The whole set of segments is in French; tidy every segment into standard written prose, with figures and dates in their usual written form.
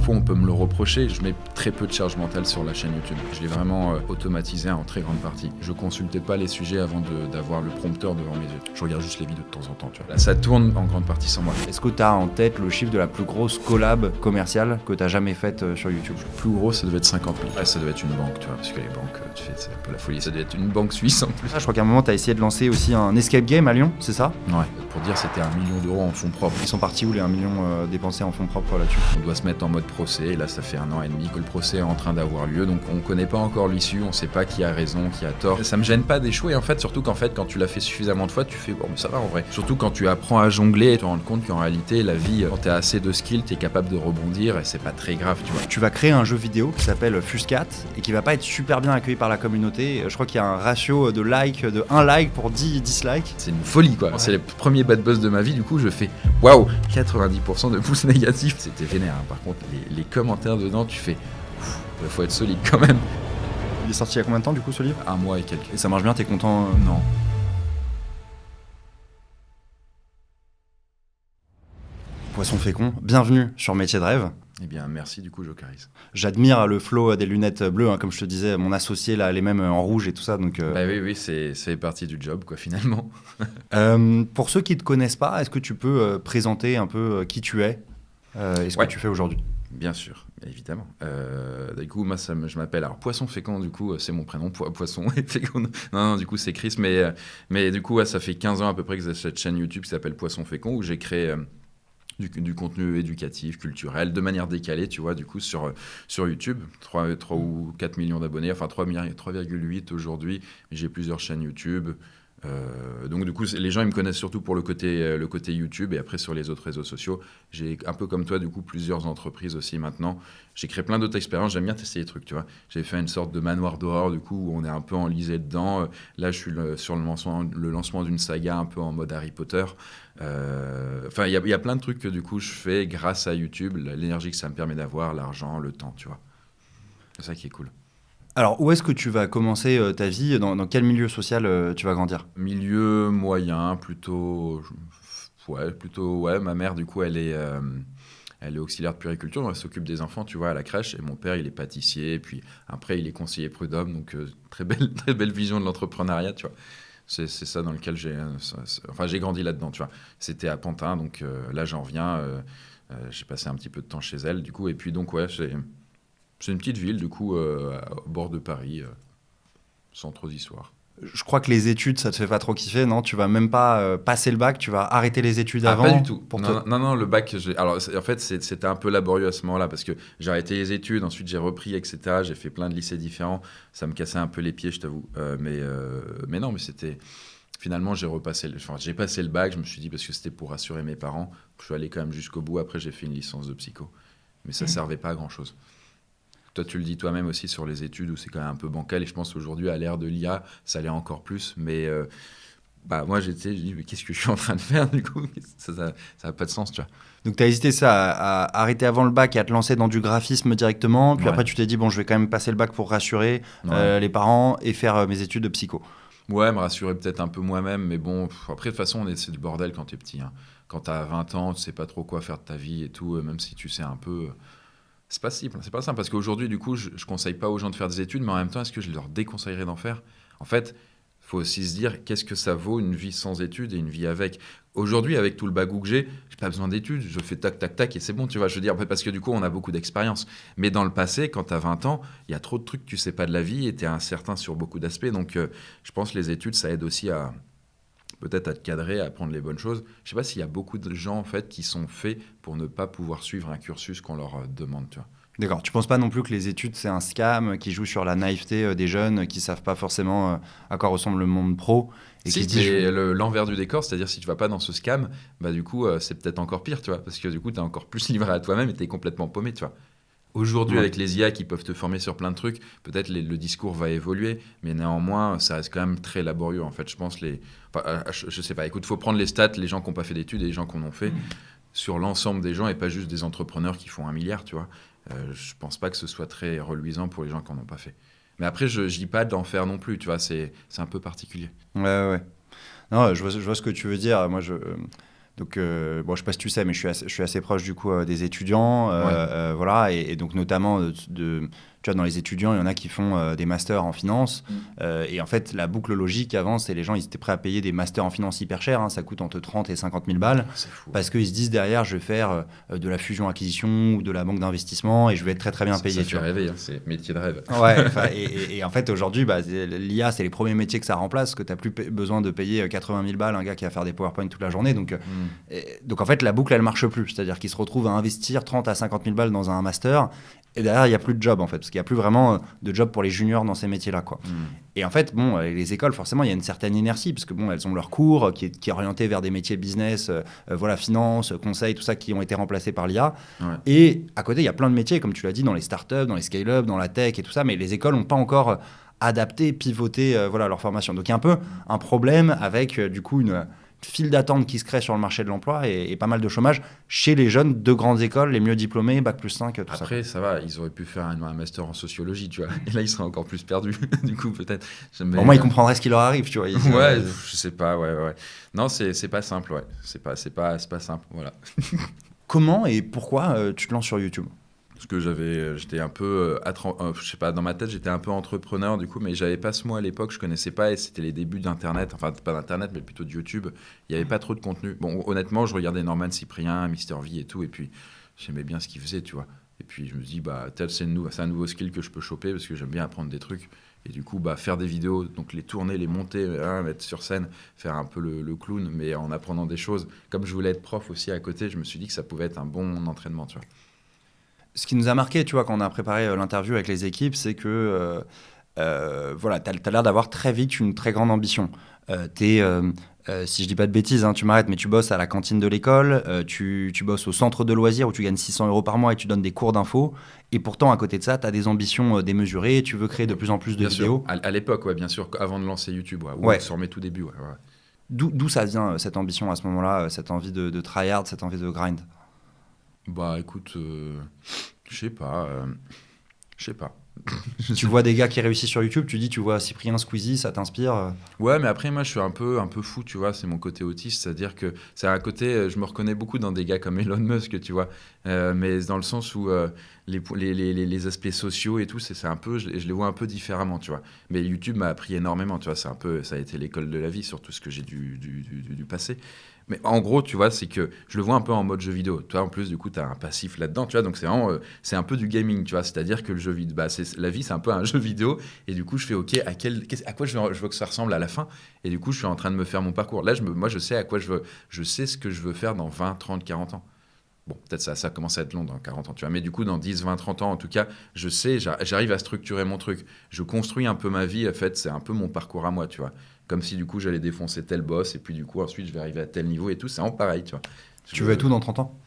parfois on peut me le reprocher, je mets très peu de charge mentale sur la chaîne YouTube. Je l'ai vraiment automatisé en très grande partie. Je consultais pas les sujets avant d'avoir le prompteur devant mes yeux. Je regarde juste les vidéos de temps en temps, tu vois. Là, ça tourne en grande partie sans moi. Est-ce que tu as en tête le chiffre de la plus grosse collab commerciale que tu as jamais faite sur YouTube? Le plus gros, ça devait être 50 000. Ouais, ça devait être une banque, tu vois, parce que les banques, tu fais, c'est un peu la folie. Ça devait être une banque suisse en plus. Je crois qu'à un moment, tu as essayé de lancer aussi un escape game à Lyon, c'est ça? Ouais, pour dire, c'était 1 million d'euros en fonds propres. Ils sont partis où les 1 million dépensés en fonds propres là-dessus? On doit se mettre en mode procès, et là ça fait 1 an et demi que le procès est en train d'avoir lieu, donc on connaît pas encore l'issue, on sait pas qui a raison, qui a tort. Ça me gêne pas d'échouer en fait, surtout qu'en fait quand tu l'as fait suffisamment de fois, tu fais bon ça va en vrai. Surtout quand tu apprends à jongler, tu te rends compte qu'en réalité la vie, quand t'as assez de skills, t'es capable de rebondir et c'est pas très grave, tu vois. Tu vas créer un jeu vidéo qui s'appelle Fuscat et qui va pas être super bien accueilli par la communauté. Je crois qu'il y a un ratio de like de 1 like pour 10 dislikes. C'est une folie quoi. Ouais. C'est le premier bad buzz de ma vie, du coup je fais waouh, 90% de pouces négatifs. C'était vénère, hein. Par contre les commentaires dedans, tu fais il faut être solide quand même. Il est sorti il y a combien de temps du coup ce livre? 1 mois et quelques. Et ça marche bien, t'es content? Non. Poisson fécond, bienvenue sur Métier de rêve. Eh bien merci du coup Jocaris. J'admire le flow des lunettes bleues, hein, comme je te disais, mon associé là, les mêmes en rouge et tout ça. Donc, Bah oui, c'est partie du job quoi finalement. Pour ceux qui ne te connaissent pas, est-ce que tu peux présenter un peu qui tu es et ce que tu fais aujourd'hui? Bien sûr, évidemment. Du coup, moi, je m'appelle alors Poisson Fécond, du coup, c'est mon prénom, Poisson et Fécond. Non, du coup, c'est Chris, mais du coup, ouais, ça fait 15 ans à peu près que j'ai cette chaîne YouTube qui s'appelle Poisson Fécond, où j'ai créé du contenu éducatif, culturel, de manière décalée, tu vois, du coup, sur YouTube. 3 ou 4 millions d'abonnés, enfin 3,8 aujourd'hui, mais j'ai plusieurs chaînes YouTube. Donc du coup les gens ils me connaissent surtout pour le côté YouTube, et après sur les autres réseaux sociaux j'ai un peu comme toi du coup plusieurs entreprises aussi maintenant. J'ai créé plein d'autres expériences, j'aime bien tester les trucs, tu vois. J'ai fait une sorte de manoir d'horreur du coup où on est un peu enlisé dedans. Là je suis sur le lancement d'une saga un peu en mode Harry Potter. Enfin il y a plein de trucs que du coup je fais grâce à YouTube, l'énergie que ça me permet d'avoir, l'argent, le temps, tu vois. C'est ça qui est cool. Alors, où est-ce que tu vas commencer ta vie? Dans quel milieu social tu vas grandir? Milieu moyen, plutôt... Ouais, ma mère, du coup, elle est auxiliaire de puériculture, donc elle s'occupe des enfants, tu vois, à la crèche. Et mon père, il est pâtissier, et puis après, il est conseiller prud'homme, donc très belle vision de l'entrepreneuriat, tu vois. C'est ça dans lequel j'ai grandi là-dedans, tu vois. C'était à Pantin, donc là, j'en reviens. J'ai passé un petit peu de temps chez elle, du coup. Et puis, donc, ouais, c'est une petite ville, du coup, au bord de Paris, sans trop d'histoire. Je crois que les études, ça te fait pas trop kiffer, non? Tu vas même pas passer le bac, tu vas arrêter les études avant? Pas du tout. Non, le bac, alors en fait, c'était un peu laborieux à ce moment-là, parce que j'ai arrêté les études, ensuite j'ai repris, etc. J'ai fait plein de lycées différents. Ça me cassait un peu les pieds, je t'avoue. Mais non, mais c'était... Finalement, j'ai passé le bac, je me suis dit, parce que c'était pour rassurer mes parents, je suis allé quand même jusqu'au bout. Après, j'ai fait une licence de psycho. Mais ça servait pas à grand-chose. Toi, tu le dis toi-même aussi sur les études où c'est quand même un peu bancal, et je pense aujourd'hui, à l'ère de l'IA, ça l'est encore plus. Mais moi, j'ai dit, mais qu'est-ce que je suis en train de faire du coup? Ça n'a pas de sens, tu vois. Donc, tu as hésité à arrêter avant le bac et à te lancer dans du graphisme directement. Puis après, tu t'es dit, bon, je vais quand même passer le bac pour rassurer les parents et faire mes études de psycho. Ouais, me rassurer peut-être un peu moi-même, mais bon, après, de toute façon, c'est du bordel quand t'es petit. Hein. Quand t'as 20 ans, tu sais pas trop quoi faire de ta vie et tout, même si tu sais un peu... C'est pas simple, parce qu'aujourd'hui, du coup, je conseille pas aux gens de faire des études, mais en même temps, est-ce que je leur déconseillerais d'en faire? En fait, il faut aussi se dire, qu'est-ce que ça vaut une vie sans études et une vie avec? Aujourd'hui, avec tout le bagou que j'ai pas besoin d'études, je fais tac, tac, tac, et c'est bon, tu vois, je veux dire, parce que du coup, on a beaucoup d'expérience. Mais dans le passé, quand t'as 20 ans, il y a trop de trucs que tu sais pas de la vie, et t'es incertain sur beaucoup d'aspects, donc je pense que les études, ça aide aussi à... peut-être à te cadrer, à apprendre les bonnes choses. Je sais pas s'il y a beaucoup de gens en fait qui sont faits pour ne pas pouvoir suivre un cursus qu'on leur demande, tu vois. D'accord. Tu penses pas non plus que les études c'est un scam qui joue sur la naïveté des jeunes qui savent pas forcément à quoi ressemble le monde pro et si, qui se disent l'envers du décor, c'est-à-dire si tu vas pas dans ce scam, bah du coup c'est peut-être encore pire, tu vois, parce que du coup t'es encore plus livré à toi-même et t'es complètement paumé, tu vois. Aujourd'hui, avec les IA qui peuvent te former sur plein de trucs, peut-être le discours va évoluer, mais néanmoins, ça reste quand même très laborieux. En fait, je pense je sais pas. Écoute, faut prendre les stats, les gens qui n'ont pas fait d'études et les gens qui en ont fait, sur l'ensemble des gens et pas juste des entrepreneurs qui font 1 milliard, tu vois. Je pense pas que ce soit très reluisant pour les gens qui n'en ont pas fait. Mais après, je dis pas d'en faire non plus, tu vois. C'est un peu particulier. Ouais. Non, je vois ce que tu veux dire. Moi, Donc, bon, je sais pas si tu sais, mais je suis assez proche du coup des étudiants, voilà, et donc notamment tu vois, dans les étudiants, il y en a qui font des masters en finance, et en fait, la boucle logique avant, c'est les gens, ils étaient prêts à payer des masters en finance hyper chers, hein, ça coûte entre 30 et 50 000 balles, C'est fou. parce qu'ils se disent derrière, je vais faire de la fusion-acquisition ou de la banque d'investissement, et je vais être très très bien payé. Ça fait rêver, hein, c'est métier de rêve. Ouais, et en fait, aujourd'hui, l'IA, c'est les premiers métiers que ça remplace, que tu n'as plus besoin de payer 80 000 balles un gars qui va faire des PowerPoint toute la journée. Donc en fait, la boucle, elle marche plus. C'est-à-dire qu'ils se retrouvent à investir 30 à 50 000 balles dans un master, et derrière, il n'y a plus de job, en fait, parce qu'il n'y a plus vraiment de job pour les juniors dans ces métiers-là, quoi. Et en fait, bon, les écoles, forcément, il y a une certaine inertie, parce que bon, elles ont leur cours qui est orienté vers des métiers business, voilà, finance, conseil, tout ça, qui ont été remplacés par l'IA. Ouais. Et à côté, il y a plein de métiers, comme tu l'as dit, dans les startups, dans les scale-up, dans la tech et tout ça, mais les écoles n'ont pas encore adapté, pivoté voilà, leur formation. Donc il y a un peu un problème avec, du coup, une file d'attente qui se crée sur le marché de l'emploi et pas mal de chômage chez les jeunes de grandes écoles, les mieux diplômés, Bac+5, tout ça. Après, ça va, ils auraient pu faire un master en sociologie, tu vois. Et là, ils seraient encore plus perdus, du coup, peut-être. Au moins, ils comprendraient ce qui leur arrive, tu vois. Ouais, je sais pas, ouais. Non, c'est pas simple, ouais. C'est pas simple, voilà. Comment et pourquoi tu te lances sur YouTube ? Parce que j'étais un peu, je sais pas, dans ma tête, j'étais un peu entrepreneur, du coup, mais j'avais pas ce mot à l'époque, je connaissais pas, et c'était les débuts d'Internet, enfin, pas d'Internet, mais plutôt de YouTube. Il y avait pas trop de contenu. Bon, honnêtement, je regardais Norman Cyprien, Mister V et tout, et puis j'aimais bien ce qu'il faisait, tu vois. Et puis je me dis, bah, c'est un nouveau skill que je peux choper, parce que j'aime bien apprendre des trucs. Et du coup, bah, faire des vidéos, donc les tourner, les monter, mettre sur scène, faire un peu le clown, mais en apprenant des choses. Comme je voulais être prof aussi à côté, je me suis dit que ça pouvait être un bon entraînement, tu vois. Ce qui nous a marqué, tu vois, quand on a préparé l'interview avec les équipes, c'est que voilà, tu as l'air d'avoir très vite une très grande ambition. Si je dis pas de bêtises, hein, tu m'arrêtes, mais tu bosses à la cantine de l'école, tu bosses au centre de loisirs où tu gagnes 600 € par mois et tu donnes des cours d'info. Et pourtant, à côté de ça, tu as des ambitions démesurées, tu veux créer de plus en plus de Bien vidéos. sûr. À l'époque, ouais, bien sûr, avant de lancer YouTube, Ouais. sur mes tout débuts. Ouais. D'où ça vient, cette ambition à ce moment-là, cette envie de tryhard, cette envie de grind ? Bah écoute, je sais pas. Tu vois des gars qui réussissent sur YouTube, tu vois Cyprien, Squeezie, ça t'inspire ? Ouais, mais après, moi, je suis un peu fou, tu vois. C'est mon côté autiste, c'est-à-dire que c'est un côté. Je me reconnais beaucoup dans des gars comme Elon Musk, tu vois. Mais dans le sens où les aspects sociaux et tout, c'est un peu. Je les vois un peu différemment, tu vois. Mais YouTube m'a appris énormément, tu vois. Ça a été l'école de la vie sur tout ce que j'ai dû passer. Mais en gros, tu vois, c'est que je le vois un peu en mode jeu vidéo. Toi, en plus, du coup, tu as un passif là-dedans, tu vois. Donc, c'est vraiment, c'est un peu du gaming, tu vois. C'est-à-dire que le jeu vidéo, la vie, c'est un peu un jeu vidéo. Et du coup, je fais, OK, à quoi je veux que ça ressemble à la fin. Et du coup, je suis en train de me faire mon parcours. Là, moi, je sais à quoi je veux. Je sais ce que je veux faire dans 20, 30, 40 ans. Bon, peut-être ça commence à être long dans 40 ans, tu vois. Mais du coup, dans 10, 20, 30 ans, en tout cas, je sais, j'arrive à structurer mon truc. Je construis un peu ma vie. En fait, c'est un peu mon parcours à moi, tu vois. Comme si, du coup, j'allais défoncer tel boss. Et puis, du coup, ensuite, je vais arriver à tel niveau et tout. C'est en pareil, tu vois. Tu veux être où dans 30 ans ?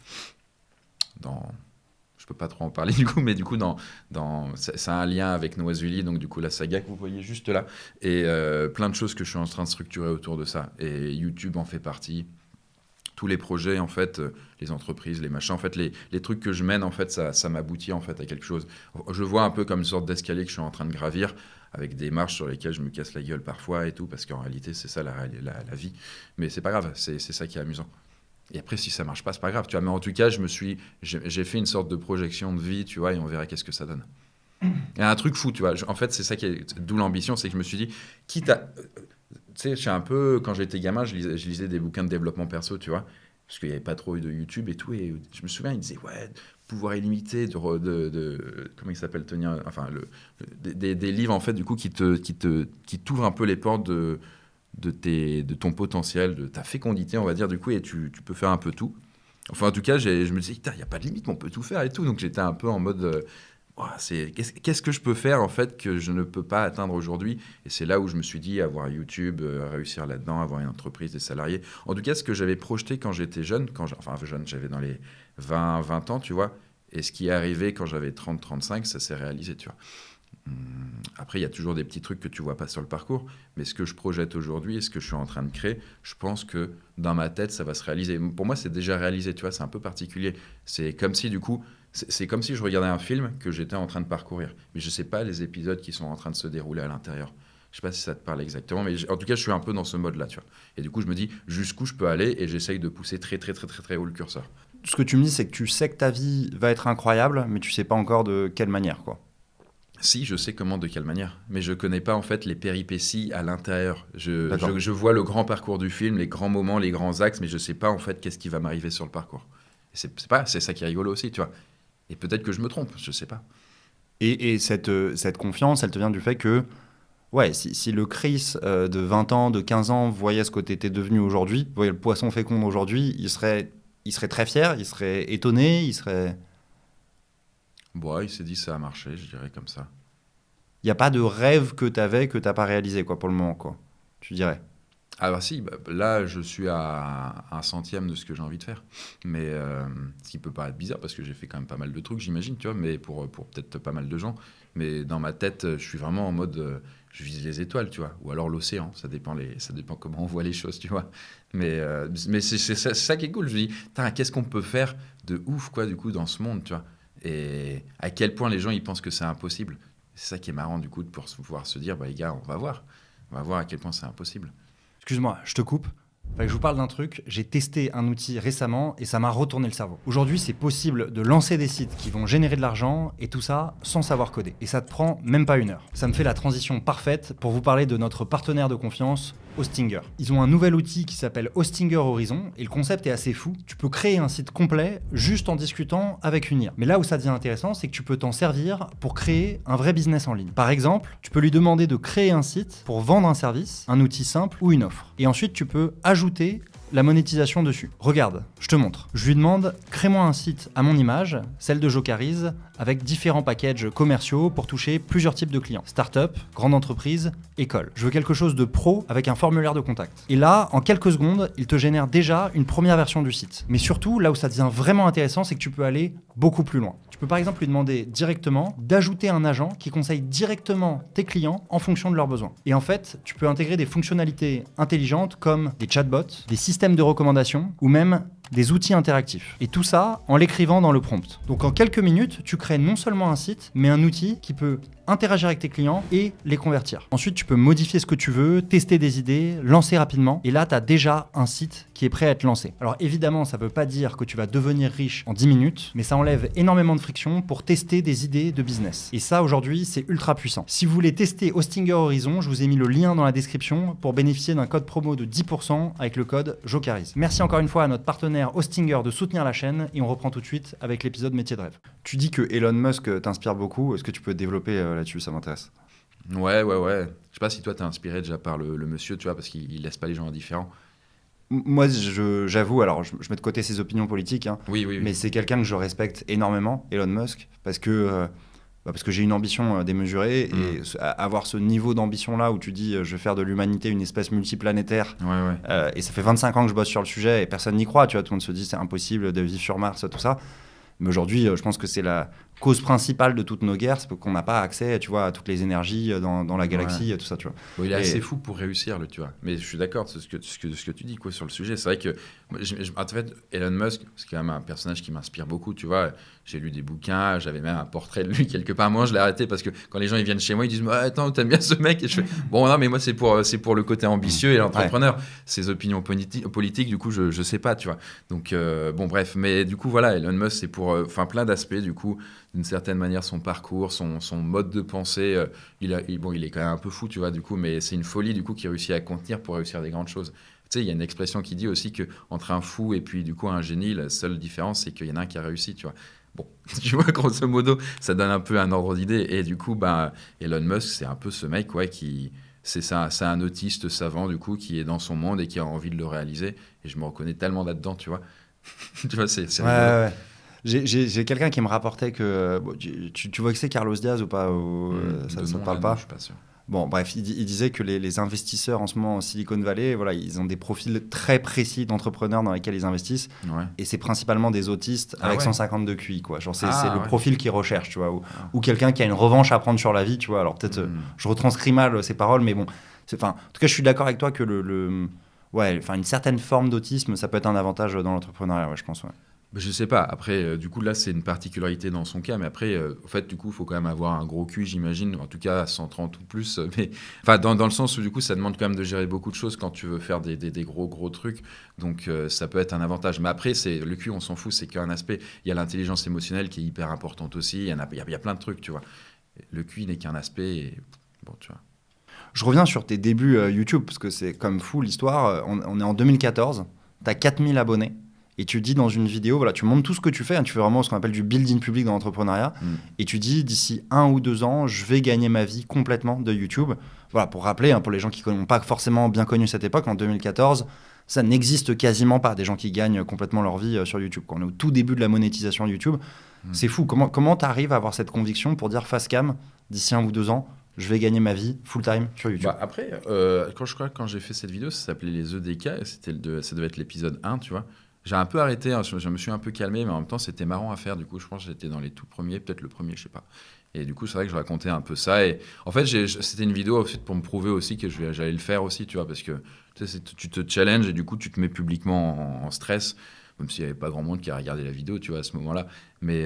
Je peux pas trop en parler, du coup. Mais du coup, c'est un lien avec Noisuli. Donc, du coup, la saga que vous voyez juste là. Et plein de choses que je suis en train de structurer autour de ça. Et YouTube en fait partie. Tous les projets, en fait, les entreprises, les machins, en fait, les trucs que je mène, en fait, ça m'aboutit, en fait, à quelque chose. Je vois un peu comme une sorte d'escalier que je suis en train de gravir, avec des marches sur lesquelles je me casse la gueule parfois et tout, parce qu'en réalité, c'est ça la vie. Mais c'est pas grave, c'est ça qui est amusant. Et après, si ça marche pas, c'est pas grave, tu vois. Mais en tout cas, j'ai fait une sorte de projection de vie, tu vois, et on verra qu'est-ce que ça donne. Il y a un truc fou, tu vois. En fait, c'est ça qui est, d'où l'ambition, c'est que je me suis dit, quitte à... Tu sais, je suis un peu, quand j'étais gamin, je lisais des bouquins de développement perso, tu vois, parce qu'il n'y avait pas trop eu de YouTube et tout, et je me souviens, il disait, ouais, pouvoir illimité comment il s'appelle, tenir, enfin, des livres, en fait, du coup, qui t'ouvrent un peu les portes de ton potentiel, de ta fécondité, on va dire, du coup, et tu peux faire un peu tout. Enfin, en tout cas, je me disais, il n'y a pas de limite, on peut tout faire et tout, donc j'étais un peu en mode... qu'est-ce que je peux faire en fait que je ne peux pas atteindre aujourd'hui, et c'est là où je me suis dit avoir YouTube, réussir là-dedans, avoir une entreprise, des salariés. En tout cas, ce que j'avais projeté quand j'étais jeune, jeune, j'avais dans les 20 ans, tu vois, et ce qui est arrivé quand j'avais 30-35, ça s'est réalisé, tu vois. Après, il y a toujours des petits trucs que tu vois pas sur le parcours, mais ce que je projette aujourd'hui et ce que je suis en train de créer, je pense que dans ma tête, ça va se réaliser. Pour moi, c'est déjà réalisé, tu vois, c'est un peu particulier. C'est comme si, du coup, c'est comme si je regardais un film que j'étais en train de parcourir, mais je sais pas les épisodes qui sont en train de se dérouler à l'intérieur. Je sais pas si ça te parle exactement, mais en tout cas, je suis un peu dans ce mode-là, tu vois. Et du coup, je me dis jusqu'où je peux aller et j'essaye de pousser très, très, très, très, très haut le curseur. Ce que tu me dis, c'est que tu sais que ta vie va être incroyable, mais tu sais pas encore de quelle manière, quoi. Si, je sais comment, de quelle manière, mais je connais pas en fait les péripéties à l'intérieur. D'accord. Je vois le grand parcours du film, les grands moments, les grands axes, mais je sais pas en fait qu'est-ce qui va m'arriver sur le parcours. Et c'est ça qui est rigolo aussi, tu vois. Et peut-être que je me trompe, je sais pas. Et cette confiance, elle te vient du fait que, ouais, si le Chris de 20 ans, de 15 ans voyait ce que tu étais devenu aujourd'hui, voyait le poisson fécond d'aujourd'hui, il serait très fier, il serait étonné, il serait... Bon, ouais, il s'est dit ça a marché, je dirais comme ça. Il n'y a pas de rêve que tu avais que tu n'as pas réalisé, quoi, pour le moment, quoi. Tu dirais. Ah bah si, là je suis à un centième de ce que j'ai envie de faire. Mais ce qui peut paraître bizarre parce que j'ai fait quand même pas mal de trucs, j'imagine, tu vois, mais pour peut-être pas mal de gens. Mais dans ma tête, je suis vraiment en mode, je vise les étoiles, tu vois, ou alors l'océan, ça dépend comment on voit les choses, tu vois. Mais c'est ça qui est cool, je me dis, putain, qu'est-ce qu'on peut faire de ouf, quoi, du coup, dans ce monde, tu vois. Et à quel point les gens, ils pensent que c'est impossible. C'est ça qui est marrant, du coup, de pouvoir se dire, bah les gars, on va voir. On va voir à quel point c'est impossible. Excuse-moi, je te coupe. Fait que je vous parle d'un truc, j'ai testé un outil récemment et ça m'a retourné le cerveau. Aujourd'hui, c'est possible de lancer des sites qui vont générer de l'argent et tout ça sans savoir coder. Et ça te prend même pas 1 heure. Ça me fait la transition parfaite pour vous parler de notre partenaire de confiance, Hostinger. Ils ont un nouvel outil qui s'appelle Hostinger Horizon et le concept est assez fou. Tu peux créer un site complet juste en discutant avec une IA. Mais là où ça devient intéressant, c'est que tu peux t'en servir pour créer un vrai business en ligne. Par exemple, tu peux lui demander de créer un site pour vendre un service, un outil simple ou une offre. Et ensuite, tu peux ajouter la monétisation dessus. Regarde, je te montre. Je lui demande, crée-moi un site à mon image, celle de Jocariz, avec différents packages commerciaux pour toucher plusieurs types de clients. Start-up, grande entreprise, école. Je veux quelque chose de pro avec un formulaire de contact. Et là, en quelques secondes, il te génère déjà une première version du site. Mais surtout, là où ça devient vraiment intéressant, c'est que tu peux aller beaucoup plus loin. Tu peux par exemple lui demander directement d'ajouter un agent qui conseille directement tes clients en fonction de leurs besoins. Et en fait, tu peux intégrer des fonctionnalités intelligentes comme des chatbots, des systèmes de recommandation ou même des outils interactifs. Et tout ça en l'écrivant dans le prompt. Donc en quelques minutes, tu crées non seulement un site, mais un outil qui peut interagir avec tes clients et les convertir. Ensuite, tu peux modifier ce que tu veux, tester des idées, lancer rapidement. Et là, tu as déjà un site qui est prêt à être lancé. Alors évidemment, ça ne veut pas dire que tu vas devenir riche en 10 minutes, mais ça enlève énormément de friction pour tester des idées de business. Et ça, aujourd'hui, c'est ultra puissant. Si vous voulez tester Hostinger Horizon, je vous ai mis le lien dans la description pour bénéficier d'un code promo de 10% avec le code Jocariz. Merci encore une fois à notre partenaire Hostinger de soutenir la chaîne et on reprend tout de suite avec l'épisode Métier de rêve. Tu dis que Elon Musk t'inspire beaucoup. Est-ce que tu peux développer là-dessus? Ça m'intéresse. Ouais. Je sais pas si toi t'es inspiré déjà par le monsieur, tu vois, parce qu'il laisse pas les gens indifférents. Moi, j'avoue, alors je mets de côté ses opinions politiques, hein, Oui. mais c'est quelqu'un que je respecte énormément, Elon Musk, parce que j'ai une ambition démesurée et avoir ce niveau d'ambition-là où tu dis je vais faire de l'humanité une espèce multiplanétaire et ça fait 25 ans que je bosse sur le sujet et personne n'y croit, tu vois, tout le monde se dit c'est impossible de vivre sur Mars, tout ça. Mais aujourd'hui, je pense que c'est la cause principale de toutes nos guerres, c'est qu'on n'a pas accès, tu vois, à toutes les énergies dans la galaxie, tout ça, tu vois. Bon, il est assez fou pour réussir, tu vois. Mais je suis d'accord de ce que tu dis quoi, sur le sujet. C'est vrai que, en fait, Elon Musk, c'est quand même un personnage qui m'inspire beaucoup, tu vois. J'ai lu des bouquins, j'avais même un portrait de lui quelque part. Moi, je l'ai arrêté parce que quand les gens ils viennent chez moi, ils disent attends, t'aimes bien ce mec? Et je fais bon, non, mais moi, c'est pour le côté ambitieux et l'entrepreneur. Ses opinions politiques, du coup, je sais pas, tu vois. Donc, bon, bref. Mais du coup, voilà, Elon Musk, c'est pour plein d'aspects, du coup. D'une certaine manière, son parcours, son mode de pensée, il est quand même un peu fou, tu vois, du coup, mais c'est une folie, du coup, qu'il réussit à contenir pour réussir des grandes choses. Tu sais, il y a une expression qui dit aussi qu'entre un fou et puis, du coup, un génie, la seule différence, c'est qu'il y en a un qui a réussi, tu vois. Bon, tu vois, grosso modo, ça donne un peu un ordre d'idée. Et du coup, Elon Musk, c'est un peu ce mec, ouais, c'est un autiste savant, du coup, qui est dans son monde et qui a envie de le réaliser. Et je me reconnais tellement là-dedans, tu vois. Tu vois, c'est rigolo. Ouais. J'ai quelqu'un qui me rapportait que... tu vois que c'est Carlos Diaz ou pas ça ne parle pas? Je suis pas sûr. Bon, bref, il disait que les investisseurs en ce moment en Silicon Valley, voilà, ils ont des profils très précis d'entrepreneurs dans lesquels ils investissent. Ouais. Et c'est principalement des autistes avec 152 QI, quoi. Genre, c'est le profil qu'ils recherchent, tu vois. Ou quelqu'un qui a une revanche à prendre sur la vie, tu vois. Alors, peut-être, je retranscris mal ces paroles, mais bon. En tout cas, je suis d'accord avec toi que une certaine forme d'autisme, ça peut être un avantage dans l'entrepreneuriat, ouais, je pense, ouais. Bah, je sais pas. Après, du coup, là, c'est une particularité dans son cas. Mais après, en fait, du coup, il faut quand même avoir un gros cul, j'imagine. En tout cas, 130 ou plus. Mais enfin, dans le sens où, du coup, ça demande quand même de gérer beaucoup de choses quand tu veux faire des gros trucs. Donc, ça peut être un avantage. Mais après, le cul, on s'en fout. C'est qu'un aspect. Il y a l'intelligence émotionnelle qui est hyper importante aussi. Il y a plein de trucs, tu vois. Le cul n'est qu'un aspect. Et bon, tu vois. Je reviens sur tes débuts YouTube, parce que c'est comme fou l'histoire. On est en 2014, tu as 4000 abonnés, et tu dis dans une vidéo, voilà, tu montres tout ce que tu fais, hein, tu fais vraiment ce qu'on appelle du building public dans l'entrepreneuriat, et tu dis d'ici 1 ou 2 ans, je vais gagner ma vie complètement de YouTube. Voilà, pour rappeler, hein, pour les gens qui n'ont pas forcément bien connu cette époque, en 2014, ça n'existe quasiment pas, des gens qui gagnent complètement leur vie sur YouTube. Quand on est au tout début de la monétisation YouTube, c'est fou. Comment tu arrives à avoir cette conviction pour dire face cam, d'ici 1 ou 2 ans, je vais gagner ma vie full-time sur YouTube. Bah, après, quand j'ai fait cette vidéo, ça s'appelait les EDK, et ça devait être l'épisode 1, tu vois. J'ai un peu arrêté, hein, je me suis un peu calmé, mais en même temps, c'était marrant à faire. Du coup, je pense que j'étais dans les tout premiers, peut-être le premier, je sais pas. Et du coup, c'est vrai que je racontais un peu ça. Et en fait, c'était une vidéo en fait, pour me prouver aussi que j'allais le faire aussi, tu vois, parce que tu sais, tu te challenges et du coup, tu te mets publiquement en stress, même s'il n'y avait pas grand monde qui a regardé la vidéo, tu vois, à ce moment-là. Mais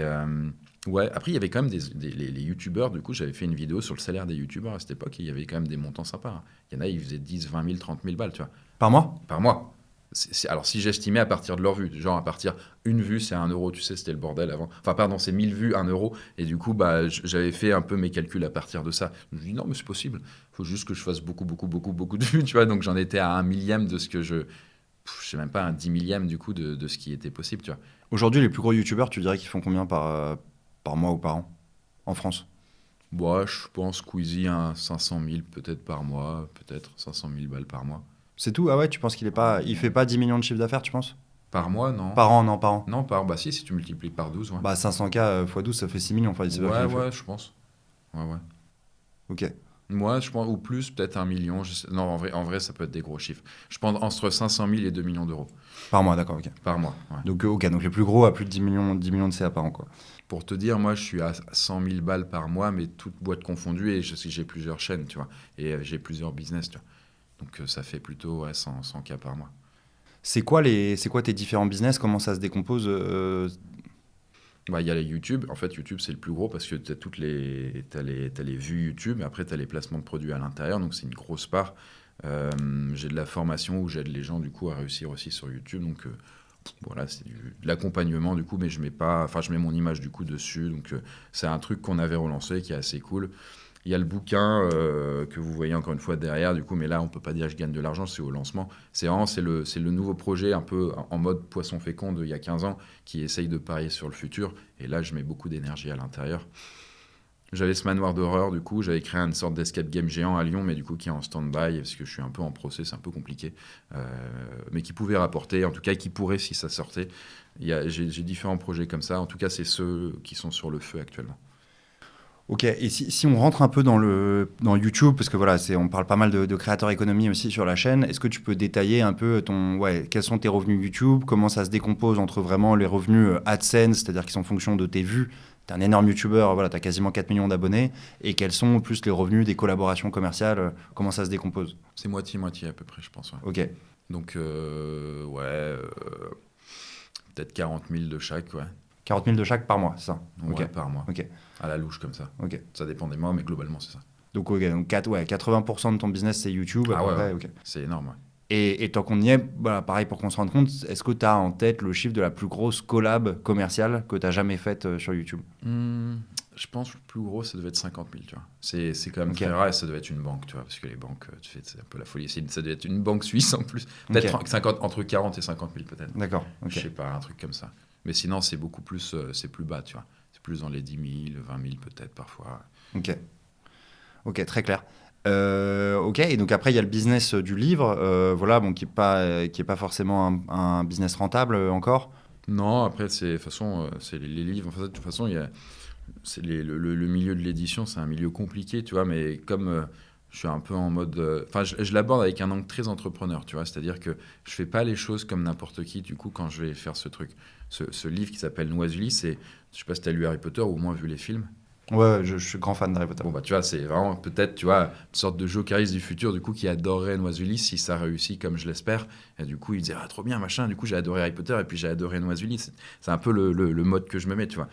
ouais, après, il y avait quand même les youtubeurs. Du coup, j'avais fait une vidéo sur le salaire des youtubeurs à cette époque et il y avait quand même des montants sympas, hein. Il y en a, ils faisaient 10, 20 000, 30 000 balles, tu vois, Par mois? par mois. Alors, si j'estimais à partir de leur vue, genre à partir une vue, c'est 1 euro, tu sais, c'était le bordel avant. Enfin, pardon, c'est 1000 vues, 1 euro. Et du coup, bah, j'avais fait un peu mes calculs à partir de ça. Je me suis dit, non, mais c'est possible. Il faut juste que je fasse beaucoup de vues, tu vois. Donc, j'en étais à 1 millième de ce que je sais même pas, un 10 millième du coup de ce qui était possible, tu vois. Aujourd'hui, les plus gros youtubeurs, tu dirais qu'ils font combien par mois ou par an en France? Moi, je pense Squeezie à 500 000 peut-être par mois, peut-être 500 000 balles par mois. C'est tout? Ah ouais, tu penses il fait pas 10 millions de chiffre d'affaires, tu penses? Par mois, non. Par an, non, par an. Non, bah si tu multiplies par 12, ouais. Bah 500K x 12, ça fait 6 millions. Enfin, c'est pas qu'il Ouais, le fait. ouais, je pense. Ouais, ouais. Ok. Moi, je pense, ou plus, peut-être 1 million. Non, en vrai, ça peut être des gros chiffres. Je pense entre 500 000 et 2 millions d'euros Par mois, d'accord, ok. par mois. Ouais. Donc, ok, donc les plus gros à plus de 10 millions de CA par an, quoi. Pour te dire, moi, je suis à 100 000 balles par mois, mais toutes boîtes confondues, et je sais que j'ai plusieurs chaînes, tu vois, et j'ai plusieurs business, tu vois. Donc, ça fait plutôt ouais, 100K par mois. C'est quoi tes différents business? Comment ça se décompose Bah, il y a les YouTube. En fait, YouTube, c'est le plus gros parce que tu as t'as les vues YouTube, et après, tu as les placements de produits à l'intérieur, donc c'est une grosse part. J'ai de la formation où j'aide les gens, du coup, à réussir aussi sur YouTube, donc voilà, c'est de l'accompagnement, du coup, mais je mets mon image, du coup, dessus, donc c'est un truc qu'on avait relancé qui est assez cool. Il y a le bouquin que vous voyez encore une fois derrière, du coup, mais là, on peut pas dire que je gagne de l'argent, c'est au lancement. C'est le nouveau projet un peu en mode poisson fécond d'il y a 15 ans qui essaye de parier sur le futur. Et là, je mets beaucoup d'énergie à l'intérieur. J'avais ce manoir d'horreur, du coup, j'avais créé une sorte d'escape game géant à Lyon, mais du coup, qui est en stand-by, parce que je suis un peu en procès, c'est un peu compliqué, mais qui pouvait rapporter, en tout cas, qui pourrait si ça sortait. J'ai différents projets comme ça, en tout cas, c'est ceux qui sont sur le feu actuellement. Ok, et si on rentre un peu dans YouTube, parce que voilà, on parle pas mal de créateurs économie aussi sur la chaîne, est-ce que tu peux détailler un peu quels sont tes revenus YouTube, comment ça se décompose entre vraiment les revenus AdSense, c'est-à-dire qui sont en fonction de tes vues, t'es un énorme YouTuber, voilà, t'as quasiment 4 millions d'abonnés, et quels sont plus les revenus des collaborations commerciales, comment ça se décompose? C'est moitié-moitié à peu près, je pense. Ouais. Ok, Donc, peut-être 40 000 de chaque, ouais. 40 000 de chaque par mois, c'est ça? Ouais, Ok, par mois. ok, À la louche, comme ça. ok. Ça dépend des mois, mais globalement, c'est ça. Donc, ok, donc 80% de ton business, c'est YouTube, à Ah peu ouais, près, ouais. ok. C'est énorme, ouais. Et tant qu'on y est, voilà, pareil pour qu'on se rende compte, est-ce que tu as en tête le chiffre de la plus grosse collab commerciale que tu as jamais faite sur YouTube? Je pense que le plus gros, ça devait être 50 000, tu vois. C'est quand même Ok. très rare, et ça devait être une banque, tu vois, parce que les banques, c'est un peu la folie. Ça devait être une banque suisse en plus. Peut-être Ok. 50, entre 40 et 50 000 peut-être. D'accord, Je ok. sais pas, un truc comme ça. Mais sinon, c'est beaucoup plus, c'est plus bas, tu vois. C'est plus dans les 10 000, 20 000 peut-être parfois. Ok, ok, très clair. Ok, et donc après, il y a le business du livre, voilà, bon, qui est pas forcément un business rentable encore. Non, après, de toute façon, c'est les livres. En fait, de toute façon, le milieu de l'édition, c'est un milieu compliqué, tu vois, mais comme je suis un peu en mode. Enfin, je l'aborde avec un angle très entrepreneur, tu vois, c'est-à-dire que je fais pas les choses comme n'importe qui, du coup, quand je vais faire ce truc. Ce livre qui s'appelle Noisuli, je sais pas si tu as lu Harry Potter ou au moins vu les films. Ouais, je suis grand fan d'Harry Potter. Bon, bah, tu vois, c'est vraiment peut-être, tu vois, une sorte de jokeris du futur, du coup, qui adorerait Noiselis si ça réussit comme je l'espère. Et du coup, il dirait, ah, trop bien, machin. Du coup, j'ai adoré Harry Potter et puis j'ai adoré Noiselis. C'est un peu le mode que je me mets, tu vois.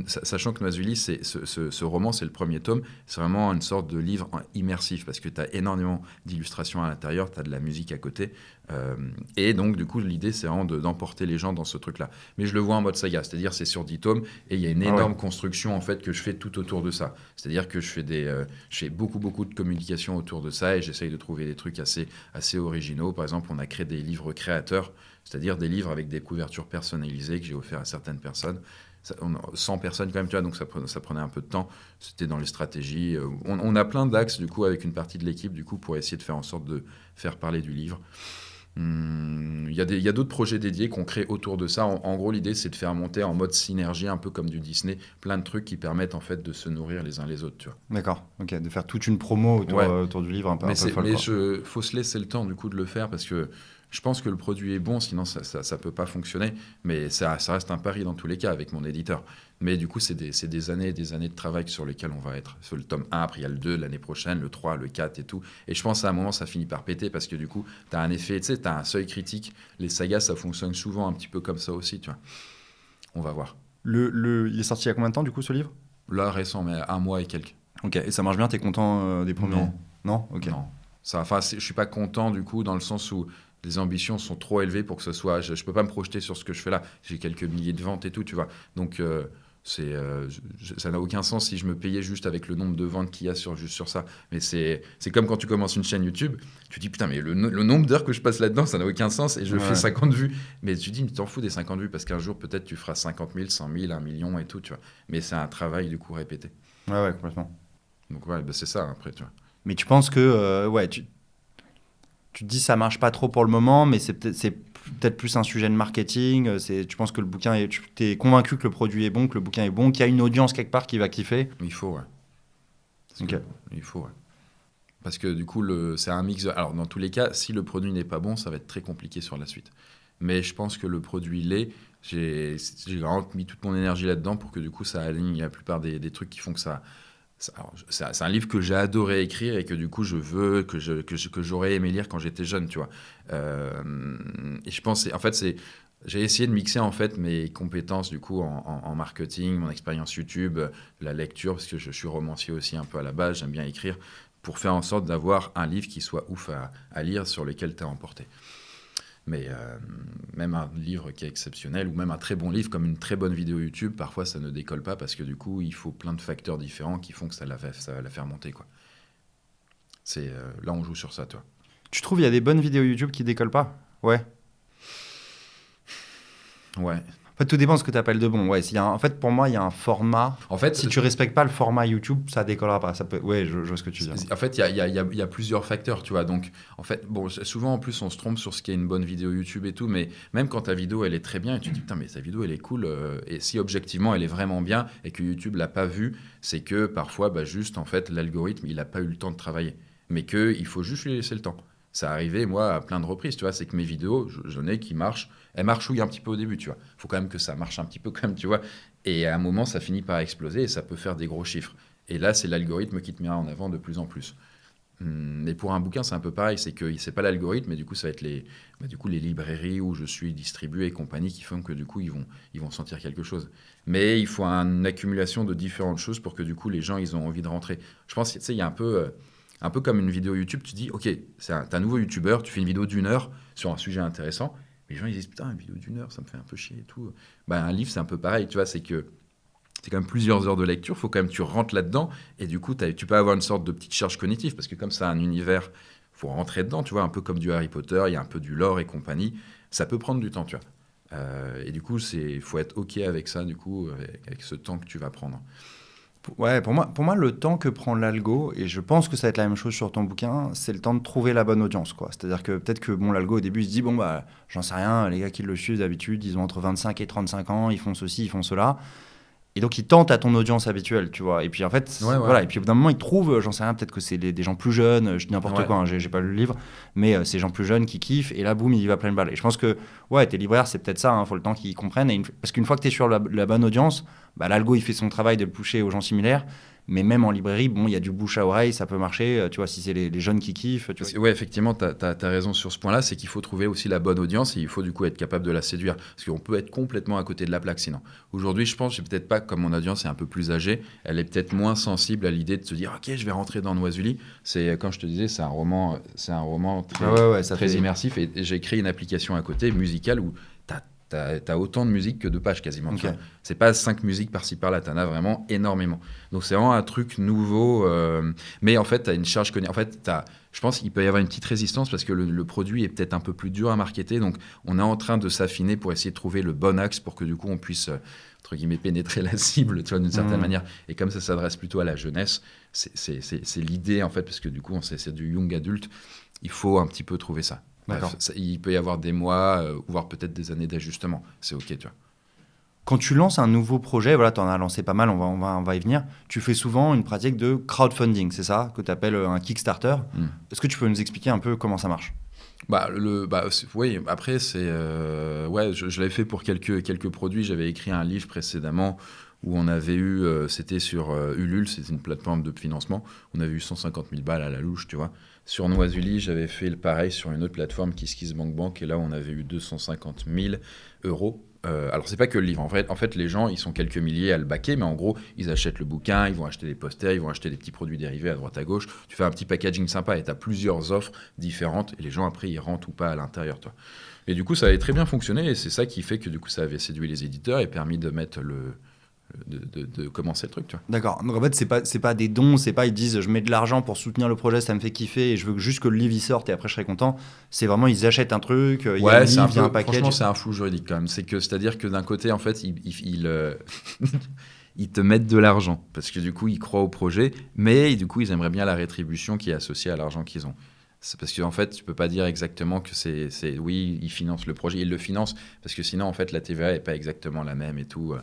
Sachant que Noiselis, ce roman, c'est le premier tome, c'est vraiment une sorte de livre immersif parce que tu as énormément d'illustrations à l'intérieur, tu as de la musique à côté. Et donc, du coup, l'idée, c'est vraiment d'emporter les gens dans ce truc-là. Mais je le vois en mode saga, c'est-à-dire c'est sur 10 tomes et il y a une Ah ouais. énorme construction en fait que je fais tout autour de ça. C'est-à-dire que je fais beaucoup de communication autour de ça et j'essaye de trouver des trucs assez originaux. Par exemple, on a créé des livres créateurs, c'est-à-dire des livres avec des couvertures personnalisées que j'ai offert à certaines personnes. 100 personnes quand même, tu vois, donc ça prenait un peu de temps. C'était dans les stratégies. On a plein d'axes, du coup, avec une partie de l'équipe, du coup, pour essayer de faire en sorte de faire parler du livre. Il y a d'autres projets dédiés qu'on crée autour de ça. En gros, l'idée, c'est de faire monter en mode synergie, un peu comme du Disney, plein de trucs qui permettent en fait de se nourrir les uns les autres, tu vois. D'accord, ok, de faire toute une promo autour, Ouais. autour du livre un peu folle, Mais quoi. faut se laisser le temps du coup de le faire parce que je pense que le produit est bon, sinon ça peut pas fonctionner. Mais ça reste un pari dans tous les cas avec mon éditeur. Mais du coup, c'est des années et des années de travail sur lesquelles on va être. Sur le tome 1, après il y a le 2 l'année prochaine, le 3, le 4 et tout. Et je pense à un moment, ça finit par péter parce que du coup, tu as un effet, tu sais, tu as un seuil critique. Les sagas, ça fonctionne souvent un petit peu comme ça aussi, tu vois. On va voir. Il est sorti il y a combien de temps, du coup, ce livre? Là, récent, mais 1 mois et quelques. Ok, et ça marche bien, t'es content des premiers? Non. Non. Ok. Non. Enfin, je suis pas content du coup dans le sens où les ambitions sont trop élevées pour que ce soit. Je peux pas me projeter sur ce que je fais là. J'ai quelques milliers de ventes et tout, tu vois. Donc ça n'a aucun sens si je me payais juste avec le nombre de ventes qu'il y a juste sur ça. Mais c'est comme quand tu commences une chaîne YouTube, tu dis putain mais le nombre d'heures que je passe là-dedans, ça n'a aucun sens et je fais Ouais. 50 vues. Mais tu dis mais t'en fous des 50 vues parce qu'un jour peut-être tu feras 50 000, 100 000, 1 million et tout, tu vois. Mais c'est un travail du coup répété. Ouais, complètement. Donc ouais, bah, c'est ça après, tu vois. Mais tu penses que, ouais, tu te dis ça marche pas trop pour le moment, mais c'est peut-être plus un sujet de marketing. Tu penses que le bouquin tu es convaincu que le produit est bon, que le bouquin est bon, qu'il y a une audience quelque part qui va kiffer. Il faut, ouais. Parce Ok. que- il faut, ouais. Parce que du coup, c'est un mix. Alors, dans tous les cas, si le produit n'est pas bon, ça va être très compliqué sur la suite. Mais je pense que le produit l'est. J'ai vraiment mis toute mon énergie là-dedans pour que du coup, ça aligne la plupart des trucs qui font que alors, c'est un livre que j'ai adoré écrire et que du coup, je veux, que j'aurais aimé lire quand j'étais jeune, tu vois. Et je pense, en fait, j'ai essayé de mixer en fait mes compétences du coup en marketing, mon expérience YouTube, la lecture, parce que je suis romancier aussi un peu à la base, j'aime bien écrire, pour faire en sorte d'avoir un livre qui soit ouf à lire, sur lequel t'es emporté. Mais même un livre qui est exceptionnel, ou même un très bon livre, comme une très bonne vidéo YouTube, parfois ça ne décolle pas parce que du coup, il faut plein de facteurs différents qui font que ça va la faire monter, quoi. Là, on joue sur ça, toi. Tu trouves il y a des bonnes vidéos YouTube qui décollent pas? Ouais. Ouais. En fait, tout dépend de ce que tu appelles de bon. Ouais, en fait, pour moi, il y a un format. En fait, Si tu respectes pas le format YouTube, ça décollera pas. Ouais, je vois ce que tu dis. en fait, il y a plusieurs facteurs, tu vois. Donc, en fait, bon, souvent, en plus, on se trompe sur ce qu'est une bonne vidéo YouTube et tout, mais même quand ta vidéo, elle est très bien, et tu te dis, putain, mais ta vidéo, elle est cool, et si objectivement, elle est vraiment bien, et que YouTube l'a pas vue, c'est que parfois, bah, juste, en fait, l'algorithme, il a pas eu le temps de travailler. Mais qu'il faut juste lui laisser le temps. Ça arrivé, moi, à plein de reprises, tu vois, c'est que mes vidéos, j'en ai qui marchent, elles marchouillent un petit peu au début, tu vois. Faut quand même que ça marche un petit peu, quand même, tu vois. Et à un moment, ça finit par exploser, et ça peut faire des gros chiffres. Et là, c'est l'algorithme qui te met en avant de plus en plus. Mais pour un bouquin, c'est un peu pareil. C'est que c'est pas l'algorithme, mais du coup, ça va être les librairies où je suis distribué et compagnie qui font que du coup, ils vont sentir quelque chose. Mais il faut une accumulation de différentes choses pour que du coup, les gens, ils ont envie de rentrer. Je pense, tu sais, il y a un peu comme une vidéo YouTube. Tu dis, ok, t'es un nouveau YouTuber, tu fais une vidéo d'1 heure sur un sujet intéressant. Les gens, ils disent, putain, une vidéo d'1 heure, ça me fait un peu chier et tout. Bah, un livre, c'est un peu pareil, tu vois, c'est que c'est quand même plusieurs heures de lecture, il faut quand même que tu rentres là-dedans, et du coup, tu peux avoir une sorte de petite charge cognitive, parce que comme ça, un univers, il faut rentrer dedans, tu vois, un peu comme du Harry Potter, il y a un peu du lore et compagnie, ça peut prendre du temps, tu vois. Et du coup, il faut être OK avec ça, du coup, avec ce temps que tu vas prendre. Ouais, pour moi, le temps que prend l'algo, et je pense que ça va être la même chose sur ton bouquin, c'est le temps de trouver la bonne audience, quoi. C'est-à-dire que peut-être que bon, l'algo au début il se dit bon bah j'en sais rien, les gars qui le suivent d'habitude, ils ont entre 25 et 35 ans, ils font ceci, ils font cela. Et donc, ils tentent à ton audience habituelle, tu vois. Et puis, en fait, Ouais, ouais. voilà. Et puis, au bout d'un moment, ils trouvent, j'en sais rien, peut-être que c'est des gens plus jeunes, je dis n'importe Ouais. quoi, hein, j'ai pas lu le livre, mais ces gens plus jeunes qui kiffent, et là, boum, il y va plein de balles. Et je pense que, ouais, tes libraires, c'est peut-être ça, faut le temps qu'ils comprennent. Parce qu'une fois que tu es sur la bonne audience, l'algo, il fait son travail de le pusher aux gens similaires. Mais même en librairie, bon, il y a du bouche à oreille, ça peut marcher. Tu vois, si c'est les jeunes qui kiffent. Tu vois. Ouais, effectivement, tu as raison sur ce point-là, c'est qu'il faut trouver aussi la bonne audience et il faut du coup être capable de la séduire. Parce qu'on peut être complètement à côté de la plaque sinon. Aujourd'hui, je pense, j'ai peut-être pas, comme mon audience est un peu plus âgée, elle est peut-être moins sensible à l'idée de se dire, ok, je vais rentrer dans Noisuli. C'est, comme je te disais, c'est un roman très immersif et j'ai créé une application à côté, musicale, où t'as autant de musique que de pages quasiment. Okay. C'est pas 5 musiques par-ci par-là, t'en as vraiment énormément. Donc c'est vraiment un truc nouveau, mais en fait t'as une charge cognitive. En fait, je pense qu'il peut y avoir une petite résistance parce que le produit est peut-être un peu plus dur à marketer. Donc on est en train de s'affiner pour essayer de trouver le bon axe pour que du coup on puisse entre guillemets pénétrer la cible, tu vois, d'une certaine manière. Et comme ça s'adresse plutôt à la jeunesse, c'est l'idée en fait, parce que du coup c'est du young adulte. Il faut un petit peu trouver ça. Bref, il peut y avoir des mois, voire peut-être des années d'ajustement. C'est OK, tu vois. Quand tu lances un nouveau projet, voilà, tu en as lancé pas mal, on va y venir, tu fais souvent une pratique de crowdfunding, c'est ça, que tu appelles un Kickstarter. Est-ce que tu peux nous expliquer un peu comment ça marche ? Oui, après, je l'avais fait pour quelques produits. J'avais écrit un livre précédemment où on avait eu, c'était sur Ulule, c'est une plateforme de financement, on avait eu 150 000 balles à la louche, tu vois. Sur Noisuli, j'avais fait le pareil sur une autre plateforme, KissKissBankBank, et là, on avait eu 250 000 euros. Alors, c'est pas que le livre. En fait, les gens, ils sont quelques milliers à le baquer, mais en gros, ils achètent le bouquin, ils vont acheter des posters, ils vont acheter des petits produits dérivés à droite à gauche. Tu fais un petit packaging sympa et tu as plusieurs offres différentes, et les gens, après, ils rentrent ou pas à l'intérieur, toi. Et du coup, ça avait très bien fonctionné, et c'est ça qui fait que du coup, ça avait séduit les éditeurs et permis de mettre de commencer le truc, tu vois. D'accord. Donc en fait, c'est pas des dons, c'est pas ils disent je mets de l'argent pour soutenir le projet, ça me fait kiffer et je veux juste que le livre il sorte et après je serai content. C'est vraiment ils achètent un truc, il y a un livre, il y a un package. Franchement, c'est un flou juridique quand même. C'est-à-dire que d'un côté, en fait, ils te mettent de l'argent parce que du coup, ils croient au projet, mais du coup, ils aimeraient bien la rétribution qui est associée à l'argent qu'ils ont. C'est parce qu'en fait, tu peux pas dire exactement que oui, ils financent le projet, ils le financent parce que sinon, en fait, la TVA est pas exactement la même et tout.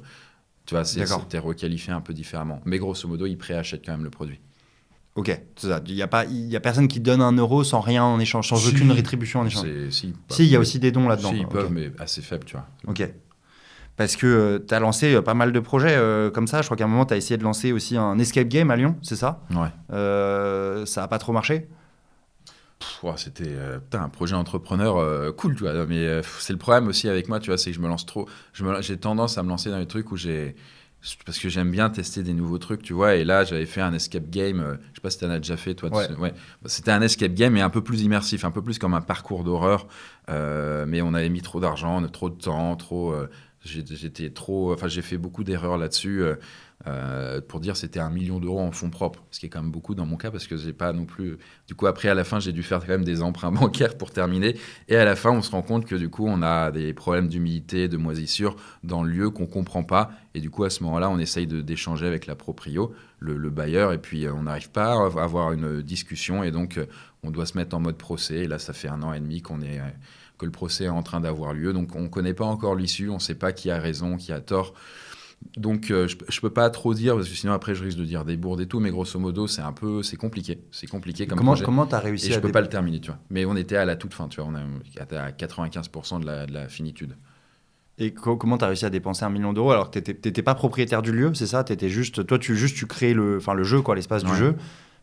Tu vois, t'es requalifié un peu différemment. Mais grosso modo, ils préachètent quand même le produit. Ok, c'est ça. Il y a personne qui donne 1 euro sans rien en échange, sans aucune rétribution en échange. Si, il y a aussi des dons là-dedans. Si, ils peuvent, mais assez faibles, tu vois. Ok. Parce que tu as lancé pas mal de projets comme ça. Je crois qu'à un moment, tu as essayé de lancer aussi un escape game à Lyon, c'est ça ? Ouais. Ça n'a pas trop marché ? C'était un projet entrepreneur cool, tu vois. Mais c'est le problème aussi avec moi, tu vois, c'est que je me lance trop. J'ai tendance à me lancer dans les trucs parce que j'aime bien tester des nouveaux trucs, tu vois. Et là, j'avais fait un escape game. Je sais pas si tu en as déjà fait, toi. Ouais. C'était un escape game, mais un peu plus immersif, un peu plus comme un parcours d'horreur. Mais on avait mis trop d'argent, trop de temps, j'ai fait beaucoup d'erreurs là-dessus. Pour dire c'était 1 million d'euros en fonds propres, ce qui est quand même beaucoup dans mon cas parce que j'ai pas non plus. Du coup, après, à la fin, j'ai dû faire quand même des emprunts bancaires pour terminer. Et à la fin, on se rend compte que du coup, on a des problèmes d'humidité, de moisissure dans le lieu qu'on comprend pas. Et du coup, à ce moment-là, on essaye d'échanger avec la proprio, le bailleur, et puis on n'arrive pas à avoir une discussion. Et donc, on doit se mettre en mode procès. Et là, ça fait 1 an et demi que le procès est en train d'avoir lieu. Donc, on ne connaît pas encore l'issue. On ne sait pas qui a raison, qui a tort. Donc, je peux pas trop dire, parce que sinon, après, je risque de dire des bourdes et tout, mais grosso modo, c'est compliqué. C'est compliqué comme projet. Comment tu as réussi et je peux pas le terminer, tu vois. Mais on était à la toute fin, tu vois. On était à 95% de la finitude. Et comment tu as réussi à dépenser 1 million d'euros alors que tu n'étais pas propriétaire du lieu, c'est ça ? T'étais juste, toi, tu créais le jeu, quoi, l'espace du jeu,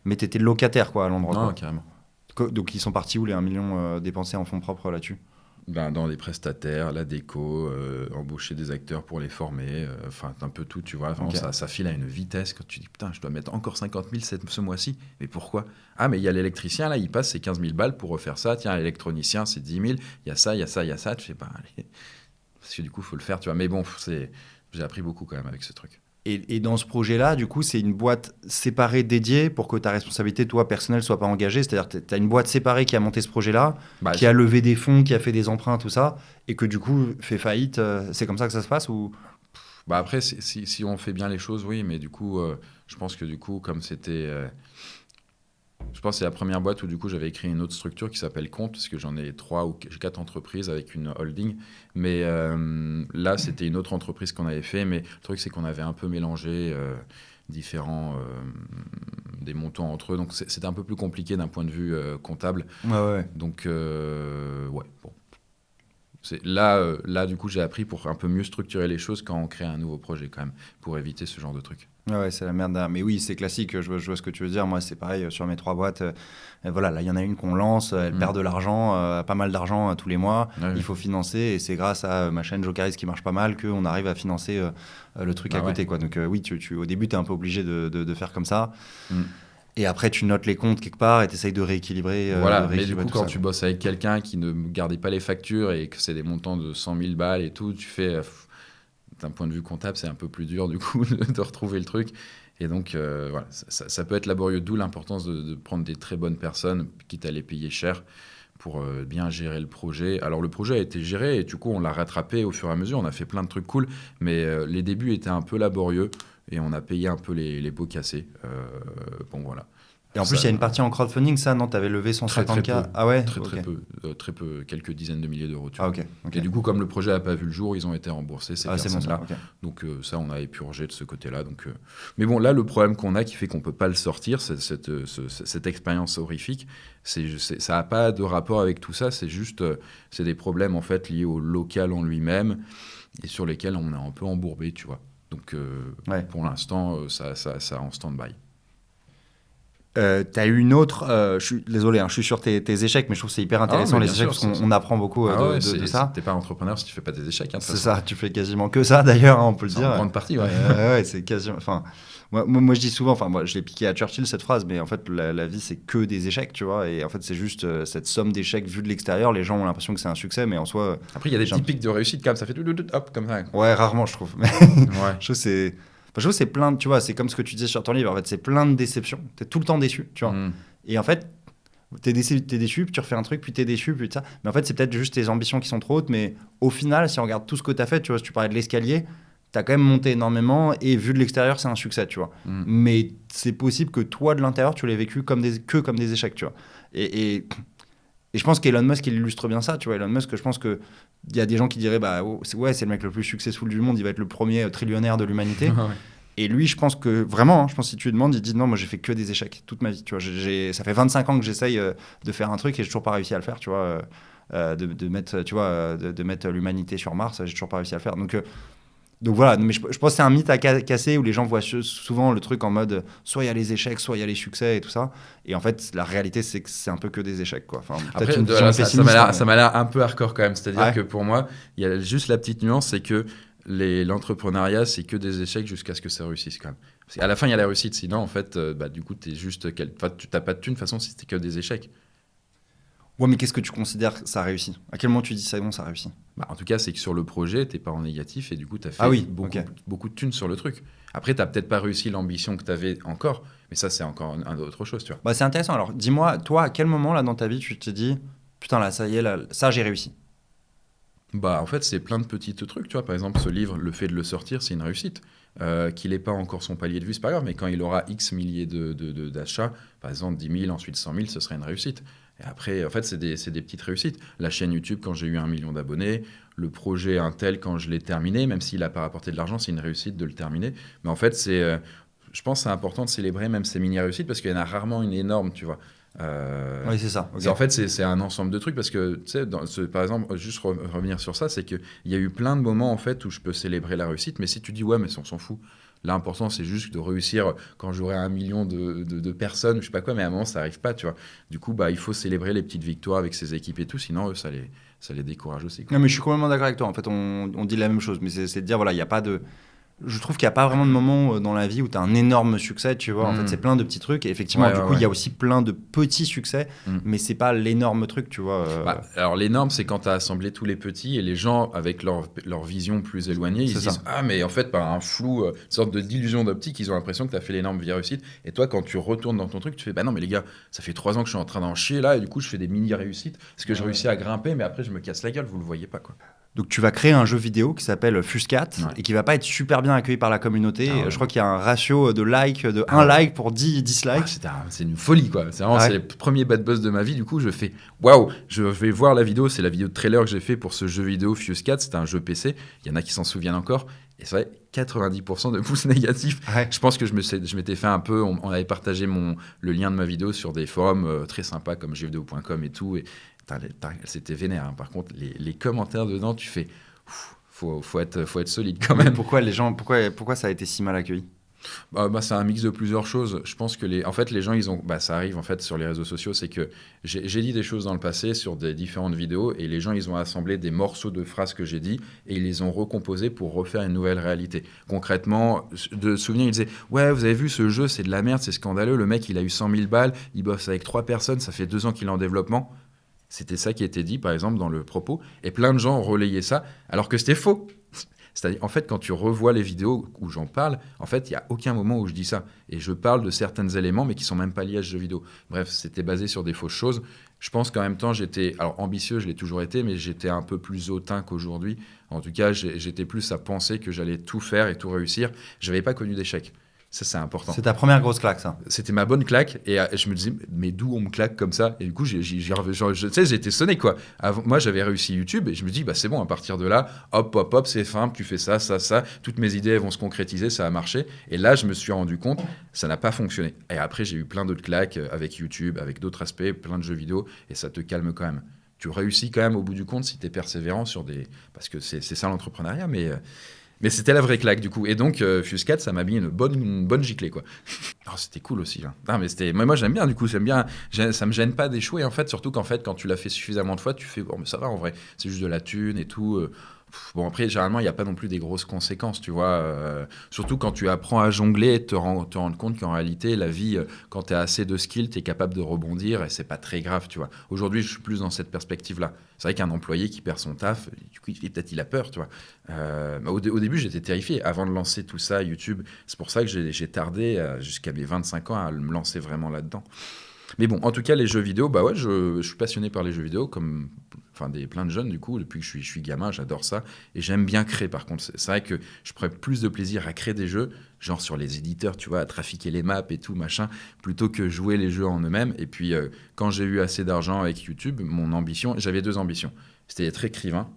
mais tu étais locataire, quoi, à l'endroit. Non, quoi. carrément. Donc, ils sont partis où les 1 million dépensés en fonds propres là-dessus ? Dans les prestataires, la déco, embaucher des acteurs pour les former, un peu tout, tu vois. Okay. Ça file à une vitesse quand tu dis, putain, je dois mettre encore 50 000 ce mois-ci. Mais pourquoi ? Ah, mais il y a l'électricien, là, il passe ses 15 000 balles pour refaire ça. Tiens, l'électronicien, c'est 10 000. Il y a ça, il y a ça, il y a ça. Tu sais pas, allez. Parce que du coup, il faut le faire, tu vois. Mais bon, j'ai appris beaucoup quand même avec ce truc. Et dans ce projet-là, du coup, c'est une boîte séparée dédiée pour que ta responsabilité, toi, personnelle, soit pas engagée. C'est-à-dire que tu as une boîte séparée qui a monté ce projet-là, qui a levé des fonds, qui a fait des emprunts, tout ça, et que du coup, fait faillite. C'est comme ça que ça se passe ou... Après, si on fait bien les choses, oui. Mais du coup, je pense que du coup, comme c'était... je pense que c'est la première boîte où du coup j'avais écrit une autre structure qui s'appelle Compte, parce que j'en ai 3 ou 4 entreprises avec une holding. Mais là, c'était une autre entreprise qu'on avait fait. Mais le truc, c'est qu'on avait un peu mélangé différents des montants entre eux. Donc c'était un peu plus compliqué d'un point de vue comptable. Ouais. Donc, ouais, bon. Là, du coup, j'ai appris pour un peu mieux structurer les choses quand on crée un nouveau projet, quand même, pour éviter ce genre de trucs. Ouais, c'est la merde. Mais oui, c'est classique. Je vois ce que tu veux dire. Moi, c'est pareil sur mes 3 boîtes. Voilà, là, il y en a une qu'on lance. Elle perd de l'argent, pas mal d'argent tous les mois. Ouais, Il faut financer. Et c'est grâce à ma chaîne Jokeris qui marche pas mal qu'on arrive à financer le truc à côté. Quoi. Donc, oui, au début, tu es un peu obligé de faire comme ça. Et après, tu notes les comptes quelque part et tu essayes de rééquilibrer. Voilà, mais du coup, quand tu bosses avec quelqu'un qui ne gardait pas les factures et que c'est des montants de 100 000 balles et tout, tu fais. D'un point de vue comptable, c'est un peu plus dur, du coup, de retrouver le truc. Et donc, voilà, ça peut être laborieux, d'où l'importance de prendre des très bonnes personnes, quitte à les payer cher, pour bien gérer le projet. Alors, le projet a été géré et du coup, on l'a rattrapé au fur et à mesure. On a fait plein de trucs cool, mais les débuts étaient un peu laborieux et on a payé un peu les pots cassés. Bon, voilà. Et en plus, il y a une partie en crowdfunding, ça, non? Tu avais levé 150K. Ah ouais? Très peu, quelques dizaines de milliers d'euros. Ok. Et du coup, comme le projet n'a pas vu le jour, ils ont été remboursés, ces personnes-là. Bon, ça, Donc ça, on a épurgé de ce côté-là. Donc, mais bon, là, le problème qu'on a qui fait qu'on ne peut pas le sortir, cette expérience horrifique, ça n'a pas de rapport avec tout ça. C'est juste c'est des problèmes en fait, liés au local en lui-même et sur lesquels on est un peu embourbé, tu vois. Donc, pour l'instant, ça en stand-by. T'as eu une autre. Je suis désolé, je suis sur tes échecs, mais je trouve que c'est hyper intéressant les échecs parce qu'on apprend beaucoup de ça. T'es pas entrepreneur si tu fais pas des échecs. C'est ça, tu fais quasiment que ça d'ailleurs, on peut le dire. En grande partie, ouais. Ouais, c'est quasiment. Enfin, moi je dis souvent, moi je l'ai piqué à Churchill cette phrase, mais en fait la vie c'est que des échecs, tu vois. Et en fait c'est juste cette somme d'échecs vue de l'extérieur. Les gens ont l'impression que c'est un succès, mais en soi. Après il y a des petits pics de réussite comme ça fait hop comme ça. Ouais, rarement je trouve. Mais ouais. je trouve c'est plein de, tu vois, c'est comme ce que tu disais sur ton livre, en fait, c'est plein de déceptions. T'es tout le temps déçu, tu vois. Et en fait, t'es déçu, puis tu refais un truc, puis t'es déçu, puis ça. Mais en fait, c'est peut-être juste tes ambitions qui sont trop hautes, mais au final, si on regarde tout ce que t'as fait, tu vois, si tu parlais de l'escalier, t'as quand même monté énormément, et vu de l'extérieur, c'est un succès, tu vois. Mais c'est possible que toi, de l'intérieur, tu l'aies vécu comme des échecs, tu vois. Et je pense qu'Elon Musk, il illustre bien ça, tu vois. Elon Musk, je pense que il y a des gens qui diraient, c'est le mec le plus successful du monde, il va être le premier trillionnaire de l'humanité. Et lui, je pense que vraiment, je pense que si tu lui demandes, il dit non, moi j'ai fait que des échecs toute ma vie. Tu vois, ça fait 25 ans que j'essaye de faire un truc et j'ai toujours pas réussi à le faire. Tu vois, de mettre l'humanité sur Mars, j'ai toujours pas réussi à le faire. Donc voilà, mais je pense que c'est un mythe à casser où les gens voient souvent le truc en mode soit il y a les échecs, soit il y a les succès et tout ça. Et en fait, la réalité, c'est que c'est un peu que des échecs, quoi. Enfin, après, ça m'a l'air un peu hardcore quand même. C'est-à-dire que pour moi, il y a juste la petite nuance, c'est que l'entrepreneuriat, c'est que des échecs jusqu'à ce que ça réussisse quand même. Parce qu'à la fin, il y a la réussite. Sinon, en fait, du coup, tu n'as pas de thune de toute façon si c'était que des échecs. Ouais, mais qu'est-ce que tu considères que ça a réussi? À quel moment tu dis ça bon, ça a réussi? En tout cas, c'est que sur le projet, tu n'es pas en négatif et du coup, tu as fait beaucoup de thunes sur le truc. Après, tu n'as peut-être pas réussi l'ambition que tu avais encore, mais ça, c'est encore autre chose, tu vois. C'est intéressant. Alors, dis-moi, toi, à quel moment là dans ta vie, tu te dis putain, là, ça y est, là, ça, j'ai réussi? En fait, c'est plein de petits trucs, tu vois. Par exemple, ce livre, le fait de le sortir, c'est une réussite. Qu'il n'ait pas encore son palier de vue, c'est pas grave, mais quand il aura X milliers d'achats, par exemple 10 000, ensuite 100 000, ce serait une réussite. Et après, en fait, c'est des petites réussites. La chaîne YouTube, quand j'ai eu 1 million d'abonnés, le projet Intel, quand je l'ai terminé, même s'il n'a pas rapporté de l'argent, c'est une réussite de le terminer. Mais en fait, je pense que c'est important de célébrer même ces mini-réussites parce qu'il y en a rarement une énorme, tu vois. Oui, c'est ça. Okay. En fait, c'est un ensemble de trucs parce que, tu sais, par exemple, juste revenir sur ça, c'est qu'il y a eu plein de moments en fait où je peux célébrer la réussite, mais si tu dis ouais, mais on s'en fout. L'important, c'est juste de réussir quand j'aurai 1 million de personnes, je sais pas quoi, mais à un moment, ça n'arrive pas, tu vois. Du coup, il faut célébrer les petites victoires avec ses équipes et tout, sinon, eux, ça les décourage aussi, quoi. Non, mais je suis complètement d'accord avec toi. En fait, on dit la même chose, mais c'est de dire, voilà, il n'y a pas de... Je trouve qu'il n'y a pas vraiment de moment dans la vie où tu as un énorme succès, tu vois. En fait, c'est plein de petits trucs. Et effectivement, il y a aussi plein de petits succès, mais c'est pas l'énorme truc, tu vois. Alors, l'énorme, c'est quand tu as assemblé tous les petits et les gens, avec leur vision plus éloignée, ils se disent ah, mais en fait, par un flou, une sorte d'illusion d'optique, ils ont l'impression que tu as fait l'énorme vie réussite. Et toi, quand tu retournes dans ton truc, tu fais non, mais les gars, ça fait 3 ans que je suis en train d'en chier là, et du coup, je fais des mini-réussites parce que je réussis à grimper, mais après, je me casse la gueule, vous le voyez pas, quoi. Donc tu vas créer un jeu vidéo qui s'appelle Fuscat et qui va pas être super bien accueilli par la communauté. Je crois qu'il y a un ratio de like de 1 like pour 10 dislikes. C'est une folie, quoi. C'est le premier bad buzz de ma vie. Du coup, je fais waouh, je vais voir la vidéo. C'est la vidéo de trailer que j'ai fait pour ce jeu vidéo Fuscat. C'était un jeu PC. Il y en a qui s'en souviennent encore. Et c'est vrai, 90% de pouces négatifs. Ouais. Je pense que je m'étais fait un peu. On avait partagé le lien de ma vidéo sur des forums très sympas comme jeuxvideo.com et tout. Et c'était vénère. Hein. Par contre, les commentaires dedans, tu fais. Faut être solide quand Mais même. pourquoi ça a été si mal accueilli? C'est un mix de plusieurs choses. Je pense que les gens, ça arrive en fait sur les réseaux sociaux, c'est que j'ai dit des choses dans le passé sur des différentes vidéos et les gens, ils ont assemblé des morceaux de phrases que j'ai dit et ils les ont recomposés pour refaire une nouvelle réalité. Concrètement, de souvenir, ils disaient ouais, vous avez vu ce jeu, c'est de la merde, c'est scandaleux. Le mec, il a eu 100 000 balles, il bosse avec 3 personnes, ça fait 2 ans qu'il est en développement. C'était ça qui était dit, par exemple, dans le propos. Et plein de gens relayaient ça, alors que c'était faux. C'est-à-dire, en fait, quand tu revois les vidéos où j'en parle, en fait, il n'y a aucun moment où je dis ça. Et je parle de certains éléments, mais qui sont même pas liés à ce jeu vidéo. Bref, c'était basé sur des fausses choses. Je pense qu'en même temps, j'étais... Alors, ambitieux, je l'ai toujours été, mais j'étais un peu plus hautain qu'aujourd'hui. En tout cas, j'étais plus à penser que j'allais tout faire et tout réussir. Je n'avais pas connu d'échec. Ça, c'est important. C'est ta première grosse claque, ça. C'était ma bonne claque et je me disais mais d'où on me claque comme ça et du coup tu sais j'ai été sonné quoi. Moi j'avais réussi YouTube et je me dis bah c'est bon à partir de là hop c'est simple, tu fais ça toutes mes idées elles vont se concrétiser, ça a marché et là je me suis rendu compte ça n'a pas fonctionné et après j'ai eu plein d'autres claques avec YouTube, avec d'autres aspects, plein de jeux vidéo et ça te calme quand même. Tu réussis quand même au bout du compte si tu es persévérant sur des parce que c'est ça l'entrepreneuriat mais c'était la vraie claque du coup. Et donc, Fuse 4, ça m'a mis une bonne giclée quoi. Oh, c'était cool aussi. Là. Non, mais moi j'aime bien du coup, ça me gêne pas d'échouer en fait, surtout qu'en fait quand tu l'as fait suffisamment de fois, tu fais bon mais ça va en vrai, c'est juste de la thune et tout. Bon après généralement il n'y a pas non plus des grosses conséquences, tu vois. Surtout quand tu apprends à jongler et te rendre compte qu'en réalité la vie, quand tu as assez de skills, tu es capable de rebondir et c'est pas très grave, tu vois. Aujourd'hui je suis plus dans cette perspective-là. C'est vrai qu'un employé qui perd son taf, du coup peut-être il a peur, tu vois. Au début j'étais terrifié. Avant de lancer tout ça, YouTube, c'est pour ça que j'ai tardé jusqu'à mes 25 ans à me lancer vraiment là-dedans. Mais bon, en tout cas, les jeux vidéo, bah ouais, je suis passionné par les jeux vidéo, comme plein de jeunes, du coup, depuis que je suis gamin, j'adore ça. Et j'aime bien créer, par contre. C'est vrai que je prends plus de plaisir à créer des jeux, genre sur les éditeurs, tu vois, à trafiquer les maps et tout, machin, plutôt que jouer les jeux en eux-mêmes. Et puis, quand j'ai eu assez d'argent avec YouTube, j'avais 2 ambitions. C'était être écrivain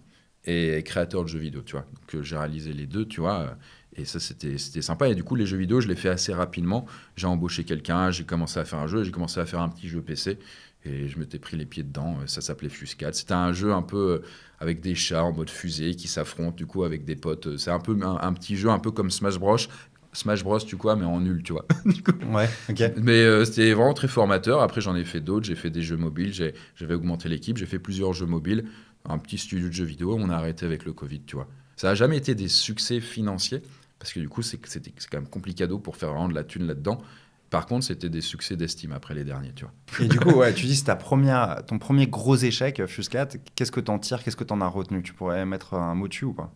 et créateur de jeux vidéo, tu vois. Donc, j'ai réalisé les deux, tu vois. Et ça, c'était sympa. Et du coup, les jeux vidéo, je les fais assez rapidement. J'ai embauché quelqu'un, j'ai commencé à faire un jeu, j'ai commencé à faire un petit jeu PC. Et je m'étais pris les pieds dedans. Ça s'appelait Fuse 4. C'était un jeu un peu avec des chats en mode fusée qui s'affrontent, du coup, avec des potes. C'est un peu un petit jeu un peu comme Smash Bros. Smash Bros, tu vois, mais en nul, tu vois. Ouais, ok. Mais c'était vraiment très formateur. Après, j'en ai fait d'autres. J'ai fait des jeux mobiles. J'avais augmenté l'équipe. J'ai fait plusieurs jeux mobiles. Un petit studio de jeux vidéo. On a arrêté avec le Covid, tu vois. Ça n'a jamais été des succès financiers. Parce que du coup, c'est quand même complicado pour faire vraiment de la thune là-dedans. Par contre, c'était des succès d'estime après les derniers, tu vois. Et du coup, ouais, tu dis c'est ton premier gros échec, Fuse 4. Qu'est-ce que t'en tires? Qu'est-ce que t'en as retenu? Tu pourrais mettre un mot dessus ou pas?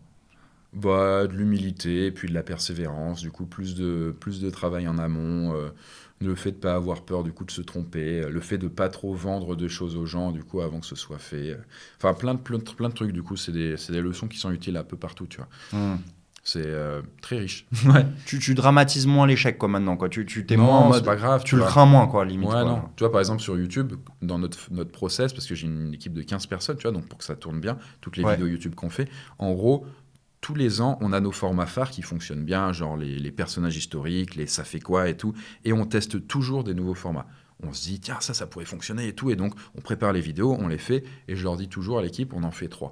Bah, de l'humilité, puis de la persévérance, du coup, plus de travail en amont, le fait de ne pas avoir peur, du coup, de se tromper, le fait de ne pas trop vendre de choses aux gens, du coup, avant que ce soit fait. Enfin, plein de trucs, du coup, c'est des leçons qui sont utiles un peu partout, tu vois. C'est très riche. Ouais. Tu dramatises moins l'échec, quoi, maintenant, quoi. Tu t'es Non, moins en c'est mode... pas grave. Tu le crains moins, quoi, limite. Ouais, quoi. non. Tu vois, par exemple, sur YouTube, dans notre process, parce que j'ai une équipe de 15 personnes, tu vois, donc pour que ça tourne bien, toutes les vidéos YouTube qu'on fait, en gros, tous les ans, on a nos formats phares qui fonctionnent bien, genre les personnages historiques, les ça fait quoi et tout, et on teste toujours des nouveaux formats. On se dit, tiens, ça pourrait fonctionner et tout, et donc on prépare les vidéos, on les fait, et je leur dis toujours à l'équipe, on en fait 3.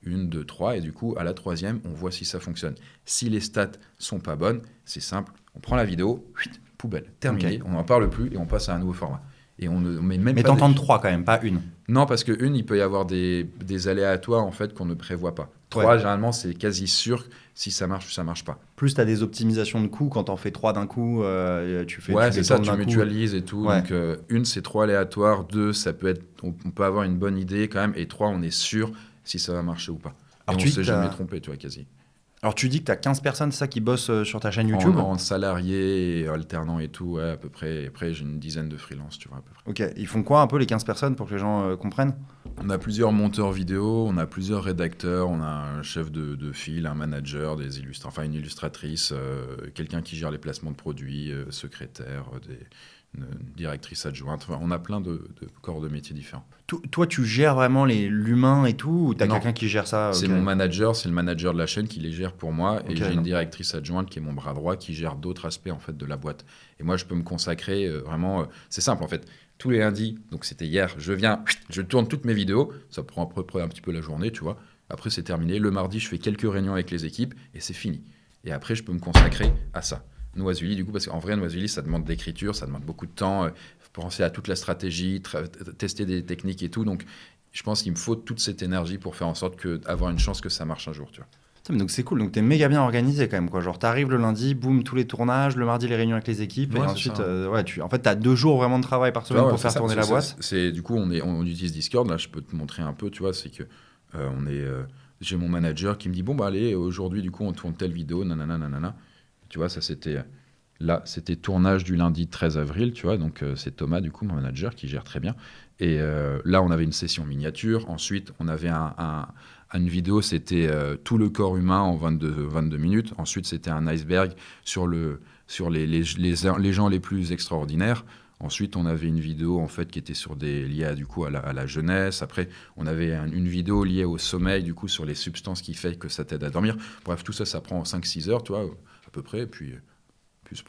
1, 2, 3, et du coup, à la 3e, on voit si ça fonctionne. Si les stats sont pas bonnes, c'est simple, on prend la vidéo, poubelle, terminé, Okay. on n'en parle plus, et on passe à un nouveau format. Et on ne met même Mais pas t'entends 3 quand même, pas une. Non, parce que il peut y avoir des aléatoires en fait qu'on ne prévoit pas. 3, généralement, c'est quasi sûr si ça marche ou ça marche pas. Plus t'as des optimisations de coûts quand t'en fais 3 d'un coup, tu fais. Ouais, tu c'est ça, tu d'un coup. mutualises et tout. Ouais. Donc, 1, c'est trop aléatoire. 2, ça peut être, on peut avoir une bonne idée quand même. Et 3, on est sûr si ça va marcher ou pas. Alors, et on s'est jamais trompé, tu vois, quasi. Alors tu dis que t'as 15 personnes, c'est ça, qui bossent sur ta chaîne YouTube? En salariés, alternants et tout, ouais, à peu près. Après, j'ai une dizaine de freelances, tu vois, à peu près. Ok, ils font quoi un peu les 15 personnes pour que les gens comprennent? On a plusieurs monteurs vidéo, on a plusieurs rédacteurs, on a un chef de file, un manager, une illustratrice, quelqu'un qui gère les placements de produits, secrétaire, une directrice adjointe. Enfin, on a plein de corps de métiers différents. Toi, tu gères vraiment l'humain et tout, ou tu as Non. quelqu'un qui gère ça? C'est Ok. mon manager, c'est le manager de la chaîne qui les gère pour moi. Et Ok, j'ai non. une directrice adjointe qui est mon bras droit qui gère d'autres aspects en fait, de la boîte. Et moi, je peux me consacrer vraiment. C'est simple en fait. Tous les lundis, donc c'était hier, je tourne toutes mes vidéos. Ça prend à peu près un petit peu la journée, tu vois. Après, c'est terminé. Le mardi, je fais quelques réunions avec les équipes et c'est fini. Et après, je peux me consacrer à ça. Noisuli, du coup, parce qu'en vrai, Noisuli, ça demande d'écriture, ça demande beaucoup de temps. Penser à toute la stratégie, tester des techniques et tout. Donc, je pense qu'il me faut toute cette énergie pour faire en sorte d'avoir une chance que ça marche un jour, tu vois. Putain, mais donc c'est cool, donc t'es méga bien organisé quand même, quoi. Genre t'arrives le lundi, boum, tous les tournages, le mardi les réunions avec les équipes, Ouais, et c'est ensuite, ça. en fait t'as 2 jours vraiment de travail par semaine Ouais, pour c'est faire ça, tourner parce la que boîte. du coup, on utilise Discord. Là, je peux te montrer un peu, tu vois, c'est que j'ai mon manager qui me dit, bon, bah allez, aujourd'hui, du coup, on tourne telle vidéo, nanana, nanana. Tu vois, ça, c'était tournage du lundi 13 avril, tu vois, donc c'est Thomas, du coup, mon manager, qui gère très bien. Et là, on avait une session miniature. Ensuite, on avait une vidéo, c'était tout le corps humain en 22 minutes. Ensuite, c'était un iceberg sur les gens les plus extraordinaires. Ensuite, on avait une vidéo en fait qui était liée du coup à la jeunesse. Après, on avait une vidéo liée au sommeil, du coup, sur les substances qui fait que ça t'aide à dormir. Bref, tout ça, ça prend 5-6 heures, tu vois, à peu près. Et puis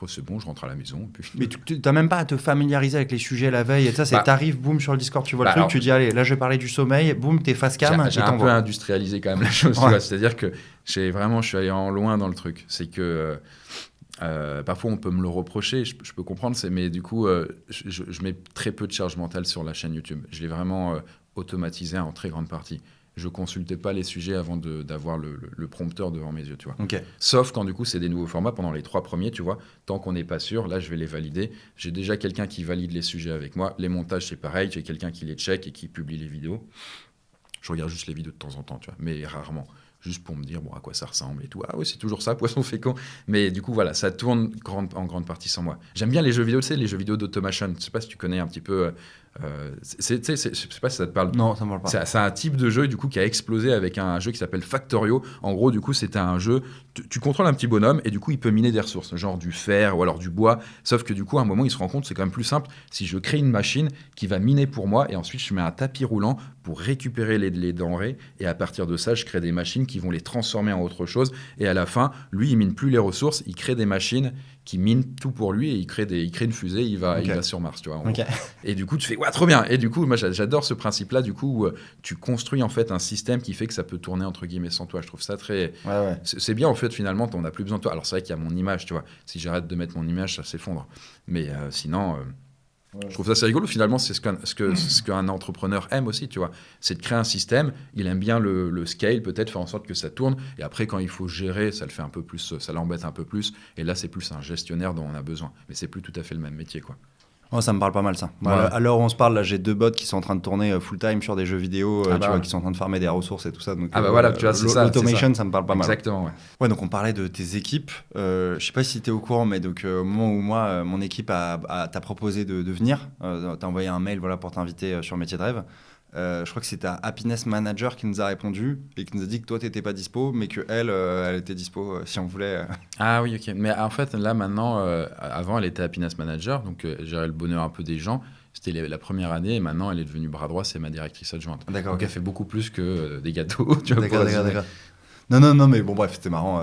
c'est bon, je rentre à la maison. Puis... Mais tu t'as même pas à te familiariser avec les sujets la veille, et ça, c'est Bah, t'arrives, boum, sur le Discord, tu vois le bah, truc, alors, tu dis, allez, là je vais parler du sommeil, boum, t'es face cam, j'ai et un peu t'envoies. industrialisé quand même la chose, tu Ouais. vois. C'est-à-dire que je suis allé en loin dans le truc. C'est que parfois on peut me le reprocher, je peux comprendre, mais du coup, je mets très peu de charge mentale sur la chaîne YouTube. Je l'ai vraiment automatisé en très grande partie. Je consultais pas les sujets avant d'avoir le prompteur devant mes yeux, tu vois. Ok. Sauf quand du coup c'est des nouveaux formats pendant les 3 premiers, tu vois. Tant qu'on n'est pas sûr, là je vais les valider. J'ai déjà quelqu'un qui valide les sujets avec moi. Les montages c'est pareil, j'ai quelqu'un qui les check et qui publie les vidéos. Je regarde juste les vidéos de temps en temps, tu vois, mais rarement. Juste pour me dire, bon, à quoi ça ressemble et tout. Ah oui, c'est toujours ça, poisson fécond. Mais du coup, voilà, ça tourne en grande partie sans moi. J'aime bien les jeux vidéo, tu sais, les jeux vidéo d'automation. Je sais pas si tu connais un petit peu. Je sais pas si ça te parle. Non, ça me parle pas. C'est un type de jeu du coup qui a explosé avec un jeu qui s'appelle Factorio. En gros, du coup, c'était un jeu. Tu contrôles un petit bonhomme et du coup, il peut miner des ressources, genre du fer ou alors du bois. Sauf que du coup, à un moment, il se rend compte, c'est quand même plus simple si je crée une machine qui va miner pour moi et ensuite je mets un tapis roulant pour récupérer les denrées et à partir de ça, je crée des machines qui vont les transformer en autre chose. Et à la fin, lui, il mine plus les ressources, il crée des machines qui minent tout pour lui et il crée une fusée, il va sur Mars, tu vois. Ok. Et du coup, tu fais, ouais, trop bien. Et du coup, moi, j'adore ce principe-là, du coup, où tu construis en fait un système qui fait que ça peut tourner entre guillemets sans toi. Je trouve ça très. Ouais. C'est bien, en fait, finalement, on n'a plus besoin de toi. Alors, c'est vrai qu'il y a mon image, tu vois. Si j'arrête de mettre mon image, ça s'effondre. Mais sinon. Je trouve ça assez rigolo, finalement, c'est ce qu'un entrepreneur aime aussi, tu vois. C'est de créer un système, il aime bien le scale, peut-être faire en sorte que ça tourne, et après, quand il faut gérer, ça le fait un peu plus, ça l'embête un peu plus, et là, c'est plus un gestionnaire dont on a besoin. Mais c'est plus tout à fait le même métier, quoi. Oh, ça me parle pas mal ça. Ouais. À l'heure où on se parle, là j'ai 2 bots qui sont en train de tourner full time sur des jeux vidéo, Ah tu bah vois, ouais. qui sont en train de farmer des ressources et tout ça. Donc, Ah bah voilà, tu vois, c'est ça. l'automation, ça me parle pas mal. Exactement, ouais. Ouais, donc on parlait de tes équipes. Je sais pas si tu es au courant, mais donc au moment où moi, mon équipe t'a proposé de venir, t'as envoyé un mail voilà, pour t'inviter sur Métier de Rêve. Je crois que c'est ta Happiness Manager qui nous a répondu et qui nous a dit que toi, tu n'étais pas dispo, mais qu'elle, elle était dispo si on voulait. Ah oui, ok. Mais en fait, là, maintenant, avant, elle était Happiness Manager, donc elle gérait le bonheur un peu des gens. C'était la première année, et maintenant, elle est devenue bras droit, c'est ma directrice adjointe. D'accord, Donc, ok. elle fait beaucoup plus que des gâteaux, tu vois. D'accord. Non, mais bon, bref, c'était marrant.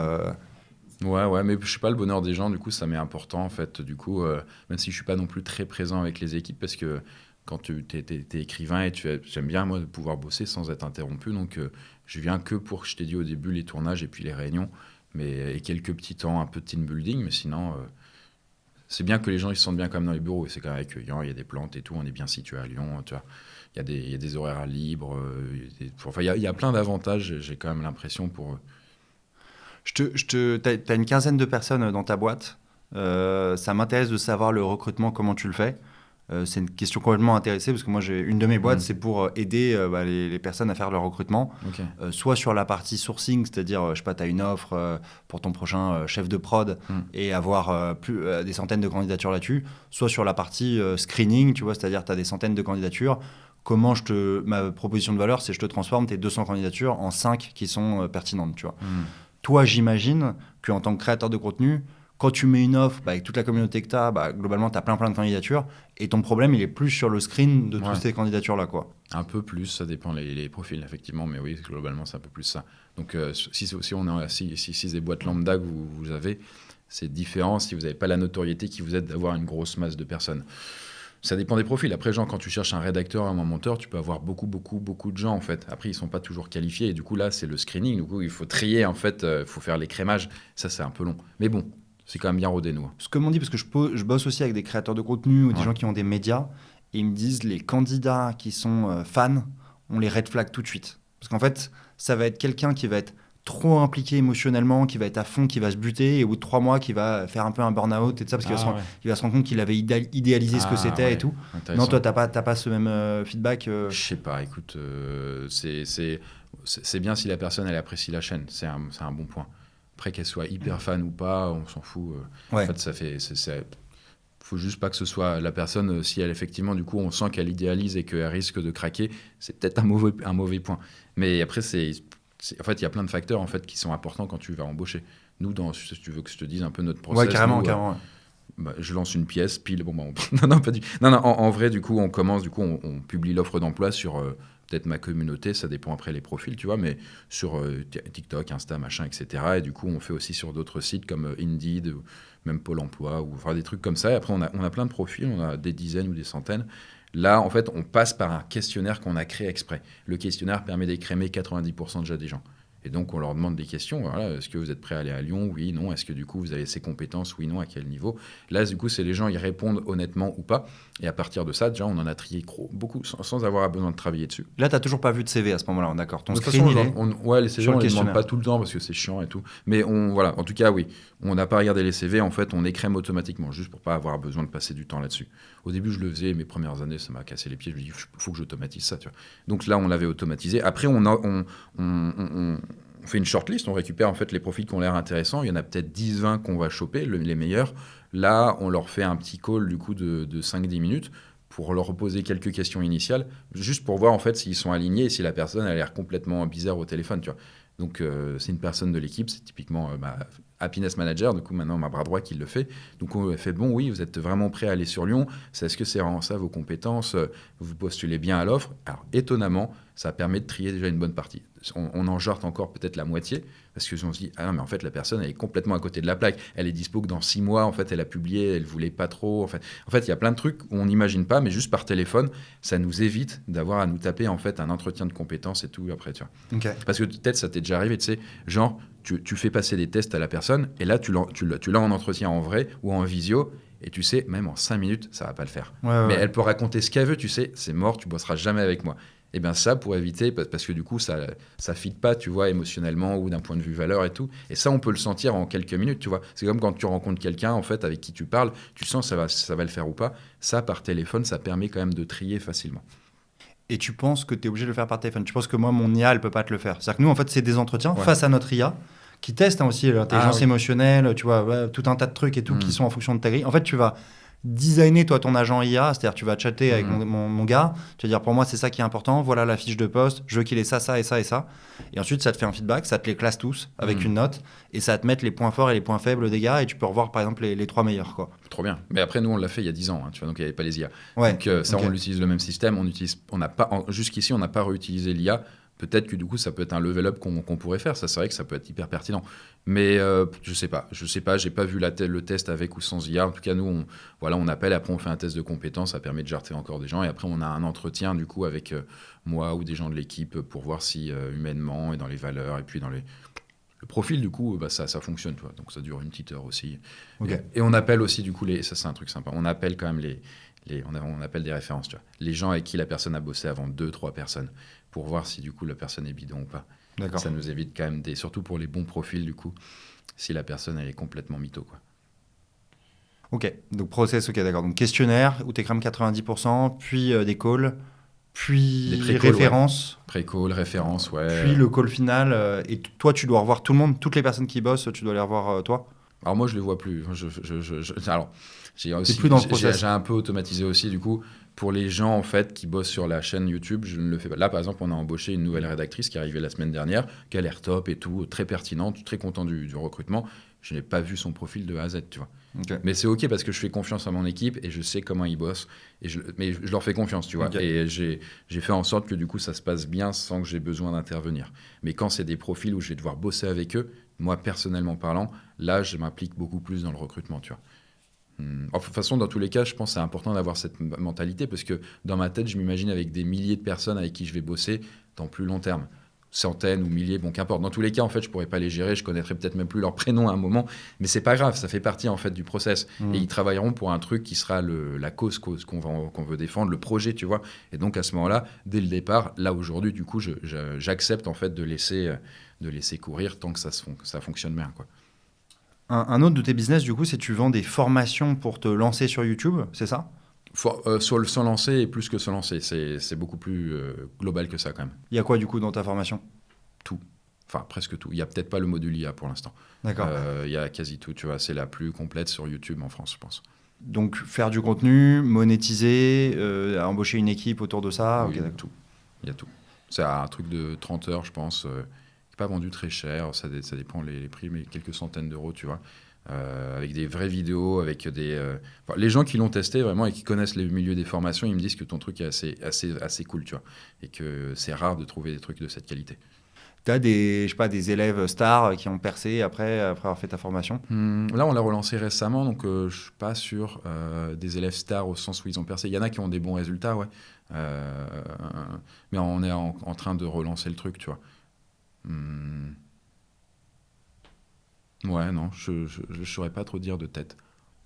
Ouais, mais je sais pas, le bonheur des gens, du coup, ça m'est important, en fait. Du coup, même si je suis pas non plus très présent avec les équipes, parce que quand t'es écrivain et j'aime bien, moi, de pouvoir bosser sans être interrompu. Donc, je viens que pour, je t'ai dit au début, les tournages et puis les réunions, et quelques petits temps, un peu de team building, mais sinon, c'est bien que les gens ils se sentent bien quand même dans les bureaux, et c'est quand même accueillant, il y a des plantes et tout, on est bien situé à Lyon, tu vois. Il y a des horaires libres, enfin, il y a plein d'avantages, j'ai quand même l'impression pour eux. T'as une quinzaine de personnes dans ta boîte. Ça m'intéresse de savoir le recrutement, comment tu le fais. C'est une question complètement intéressée parce que moi, j'ai une de mes boîtes, c'est pour aider les personnes à faire leur recrutement. Ok. Soit sur la partie sourcing, c'est-à-dire, je sais pas, tu as une offre pour ton prochain chef de prod et avoir des centaines de candidatures là-dessus. Soit sur la partie screening, tu vois, c'est-à-dire tu as des centaines de candidatures. ma proposition de valeur, c'est je te transforme tes 200 candidatures en 5 qui sont pertinentes, tu vois. Mm. Toi, j'imagine qu'en tant que créateur de contenu, quand tu mets une offre avec toute la communauté que tu as, globalement, tu as plein de candidatures. Et ton problème, il est plus sur le screen de toutes ces candidatures-là, quoi. Un peu plus, ça dépend les profils, effectivement. Mais oui, globalement, c'est un peu plus ça. Donc, si on est si des boîtes lambda que vous avez, c'est différent si vous n'avez pas la notoriété qui vous aide d'avoir une grosse masse de personnes. Ça dépend des profils. Après, quand tu cherches un rédacteur, un monteur, tu peux avoir beaucoup de gens, en fait. Après, ils sont pas toujours qualifiés. Et du coup, là, c'est le screening. Du coup, il faut trier, en fait. Il faut faire l'écrémage. Ça, c'est un peu long. Mais bon, c'est quand même bien rodé, nous. Ce que m'on dit, parce que je bosse aussi avec des créateurs de contenu ou des gens qui ont des médias, et ils me disent, les candidats qui sont fans, on les red flag tout de suite. Parce qu'en fait, ça va être quelqu'un qui va être trop impliqué émotionnellement, qui va être à fond, qui va se buter, et au bout de 3 mois, qui va faire un peu un burn-out et tout ça, parce qu'il va se rendre compte qu'il avait idéalisé ce que c'était et tout. Non, toi, t'as pas ce même feedback Je sais pas, écoute, c'est bien si la personne, elle apprécie la chaîne, c'est un bon point. Après, qu'elle soit hyper fan ou pas, on s'en fout. En fait, faut juste pas que ce soit la personne, si elle, effectivement, du coup, on sent qu'elle idéalise et qu'elle risque de craquer, c'est peut-être un mauvais point. Mais après, en fait, il y a plein de facteurs en fait, qui sont importants quand tu vas embaucher. Nous, si tu veux que je te dise un peu notre process. Ouais, carrément. Je lance une pièce, pile. Non, pas du. Non, en vrai, du coup, on commence, on publie l'offre d'emploi sur peut-être ma communauté, ça dépend après les profils, tu vois, mais sur TikTok, Insta, machin, etc. Et du coup, on fait aussi sur d'autres sites comme Indeed, ou même Pôle Emploi, ou des trucs comme ça. Et après, on a plein de profils, on a des dizaines ou des centaines. Là, en fait, on passe par un questionnaire qu'on a créé exprès. Le questionnaire permet d'écrémer 90% déjà des gens. Et donc, on leur demande des questions. Voilà, est-ce que vous êtes prêt à aller à Lyon? Oui, non. Est-ce que du coup, vous avez ces compétences? Oui, non. À quel niveau? Là, du coup, c'est les gens, ils répondent honnêtement ou pas. Et à partir de ça, déjà, on en a trié beaucoup sans avoir besoin de travailler dessus. Là, tu n'as toujours pas vu de CV à ce moment-là, d'accord? Ton screen, les CV, on les demande pas tout le temps parce que c'est chiant et tout. Mais en tout cas, oui. On n'a pas regardé les CV. En fait, on écrème automatiquement, juste pour pas avoir besoin de passer du temps là-dessus. Au début, je le faisais. Mes premières années, ça m'a cassé les pieds. Je me dis, il faut que j'automatise ça. Tu vois. Donc là, on l'avait automatisé. Après, on fait une shortlist, on récupère en fait les profils qui ont l'air intéressants. Il y en a peut-être 10-20 qu'on va choper, les meilleurs. Là, on leur fait un petit call du coup de 5-10 minutes pour leur poser quelques questions initiales, juste pour voir en fait s'ils sont alignés et si la personne a l'air complètement bizarre au téléphone. Tu vois. Donc, c'est une personne de l'équipe, c'est typiquement Happiness Manager, du coup maintenant ma bras droit qui le fait. Donc on fait bon, oui, vous êtes vraiment prêt à aller sur Lyon, est-ce que c'est vraiment ça vos compétences, vous postulez bien à l'offre. Alors étonnamment, ça permet de trier déjà une bonne partie. On en jarte encore peut-être la moitié, parce que on se dit, ah non mais en fait la personne elle est complètement à côté de la plaque, elle est dispo que dans 6 mois, en fait elle a publié, elle voulait pas trop, en fait il y a plein de trucs où on n'imagine pas, mais juste par téléphone, ça nous évite d'avoir à nous taper en fait un entretien de compétences et tout après, tu vois. Okay. Parce que peut-être ça t'est déjà arrivé, tu sais, genre tu fais passer des tests à la personne, et là tu l'as en entretien en vrai ou en visio, et tu sais, même en 5 minutes, ça va pas le faire. Mais elle peut raconter ce qu'elle veut, tu sais, c'est mort, tu bosseras jamais avec moi. Et bien ça, pour éviter, parce que du coup, ça fit pas, tu vois, émotionnellement ou d'un point de vue valeur et tout. Et ça, on peut le sentir en quelques minutes, tu vois. C'est comme quand tu rencontres quelqu'un, en fait, avec qui tu parles, tu sens ça va le faire ou pas. Ça, par téléphone, ça permet quand même de trier facilement. Et tu penses que tu es obligé de le faire par téléphone? Tu penses que moi, mon IA, elle peut pas te le faire? C'est-à-dire que nous, en fait, c'est des entretiens face à notre IA qui testent aussi l'intelligence émotionnelle, tu vois, tout un tas de trucs et tout qui sont en fonction de ta grille. En fait, tu vas designer toi ton agent IA, c'est-à-dire tu vas chatter avec mon gars, tu vas dire pour moi c'est ça qui est important, voilà la fiche de poste, je veux qu'il ait ça, ça et ça et ça. Et ensuite ça te fait un feedback, ça te les classe tous avec une note et ça va te mettre les points forts et les points faibles des gars et tu peux revoir par exemple les 3 meilleurs, quoi. Trop bien. Mais après nous on l'a fait il y a 10 ans, tu vois, donc il n'y avait pas les IA. Donc ça on utilise le même système, jusqu'ici on n'a pas réutilisé l'IA. Peut-être que du coup, ça peut être un level up qu'on pourrait faire. Ça, c'est vrai que ça peut être hyper pertinent. Mais je sais pas. J'ai pas vu le test avec ou sans IA. En tout cas, nous, on appelle. Après, on fait un test de compétences. Ça permet de jarter encore des gens. Et après, on a un entretien du coup avec moi ou des gens de l'équipe pour voir si humainement et dans les valeurs et puis dans le profil, du coup, ça fonctionne. Tu vois. Donc, ça dure une petite heure aussi. Okay. Et on appelle aussi, du coup, ça, c'est un truc sympa. On appelle quand même on appelle des références. Tu vois. Les gens avec qui la personne a bossé avant 2-3 personnes, pour voir si du coup la personne est bidon ou pas. D'accord. Ça nous évite quand même surtout pour les bons profils du coup, si la personne elle est complètement mytho, quoi. Ok, donc process, ok, d'accord. Donc questionnaire où tu écrames 90%, puis des calls, puis des références. Ouais. Pré-call, références, ouais. Puis le call final. Et toi, tu dois revoir tout le monde, toutes les personnes qui bossent, tu dois les revoir toi? Alors moi, je les vois plus. Alors, T'es plus dans le process. j'ai un peu automatisé aussi, du coup, pour les gens en fait qui bossent sur la chaîne YouTube, je ne le fais pas. Là, par exemple, on a embauché une nouvelle rédactrice qui est arrivée la semaine dernière, qui a l'air top et tout, très pertinente, très content du recrutement. Je n'ai pas vu son profil de A à Z, tu vois. Ok. Mais c'est ok parce que je fais confiance à mon équipe et je sais comment ils bossent. Mais je leur fais confiance, tu vois. Ok. Et j'ai fait en sorte que du coup, ça se passe bien sans que j'ai besoin d'intervenir. Mais quand c'est des profils où je vais devoir bosser avec eux, moi, personnellement parlant, là, je m'implique beaucoup plus dans le recrutement, tu vois. De toute façon, dans tous les cas, je pense que c'est important d'avoir cette mentalité parce que dans ma tête, je m'imagine avec des milliers de personnes avec qui je vais bosser dans plus long terme. Centaines ou milliers, bon, qu'importe. Dans tous les cas, en fait, je pourrais pas les gérer, je connaîtrais peut-être même plus leur prénom à un moment, mais c'est pas grave, ça fait partie en fait du process. Et ils travailleront pour un truc qui sera la cause qu'on veut défendre, le projet, tu vois. Et donc à ce moment-là, dès le départ, là aujourd'hui, du coup, j'accepte en fait de laisser courir tant que ça fonctionne bien, quoi. Un autre de tes business, du coup, c'est tu vends des formations pour te lancer sur YouTube, c'est ça? Sur se lancer et plus que se lancer, c'est beaucoup plus global que ça quand même. Il y a quoi, du coup, dans ta formation? Tout. Enfin, presque tout. Il n'y a peut-être pas le module IA pour l'instant. D'accord. Il y a quasi tout, tu vois. C'est la plus complète sur YouTube en France, je pense. Donc, faire du contenu, monétiser, embaucher une équipe autour de ça. Oui, Ok, d'accord. tout. Il y a tout. C'est un truc de 30 heures, je pense. Pas vendu très cher. Ça dépend les prix, mais quelques centaines d'euros, tu vois. Avec des vraies vidéos, avec enfin, les gens qui l'ont testé vraiment et qui connaissent le milieu des formations, ils me disent que ton truc est assez cool, tu vois. Et que c'est rare de trouver des trucs de cette qualité. Tu as des, je sais pas, des élèves stars qui ont percé après avoir fait ta formation? Là, on l'a relancé récemment, donc je suis pas sûr des élèves stars au sens où ils ont percé. Il y en a qui ont des bons résultats, ouais. Euh, mais on est en train de relancer le truc, tu vois. Hmm. Ouais, non, je saurais pas trop dire de tête.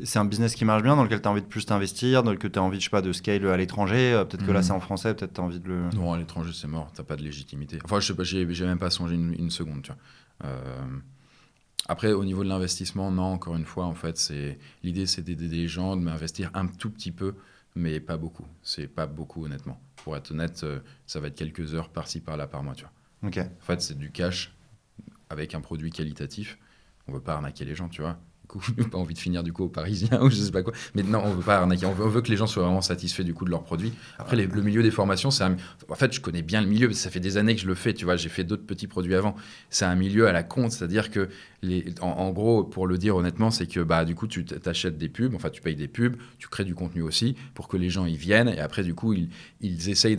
C'est un business qui marche bien, dans lequel tu as envie de plus t'investir, dans lequel tu as envie, je sais pas, de scale à l'étranger. Peut-être que là, c'est en français, peut-être tu as envie de le... Non, à l'étranger, c'est mort, t'as pas de légitimité. Enfin, je sais pas, j'ai même pas songé une seconde, tu vois. Après, au niveau de l'investissement, non, encore une fois, en fait, l'idée, c'est d'aider les gens, de m'investir un tout petit peu, mais pas beaucoup. C'est pas beaucoup, honnêtement. Pour être honnête, ça va être quelques heures par-ci, par-là, par mois, tu vois. Ok. En fait, c'est du cash avec un produit qualitatif. On veut pas arnaquer les gens, tu vois. Du coup, j'ai pas envie de finir du coup au Parisien ou je sais pas quoi. Mais non, on veut pas arnaquer. On veut que les gens soient vraiment satisfaits du coup de leur produit. Après, le milieu des formations, en fait, je connais bien le milieu. Ça fait des années que je le fais. Tu vois, j'ai fait d'autres petits produits avant. C'est un milieu à la con, c'est-à-dire que en gros, pour le dire honnêtement, c'est que bah du coup, tu t'achètes des pubs. Enfin, tu payes des pubs. Tu crées du contenu aussi pour que les gens y viennent. Et après, du coup, ils essayent,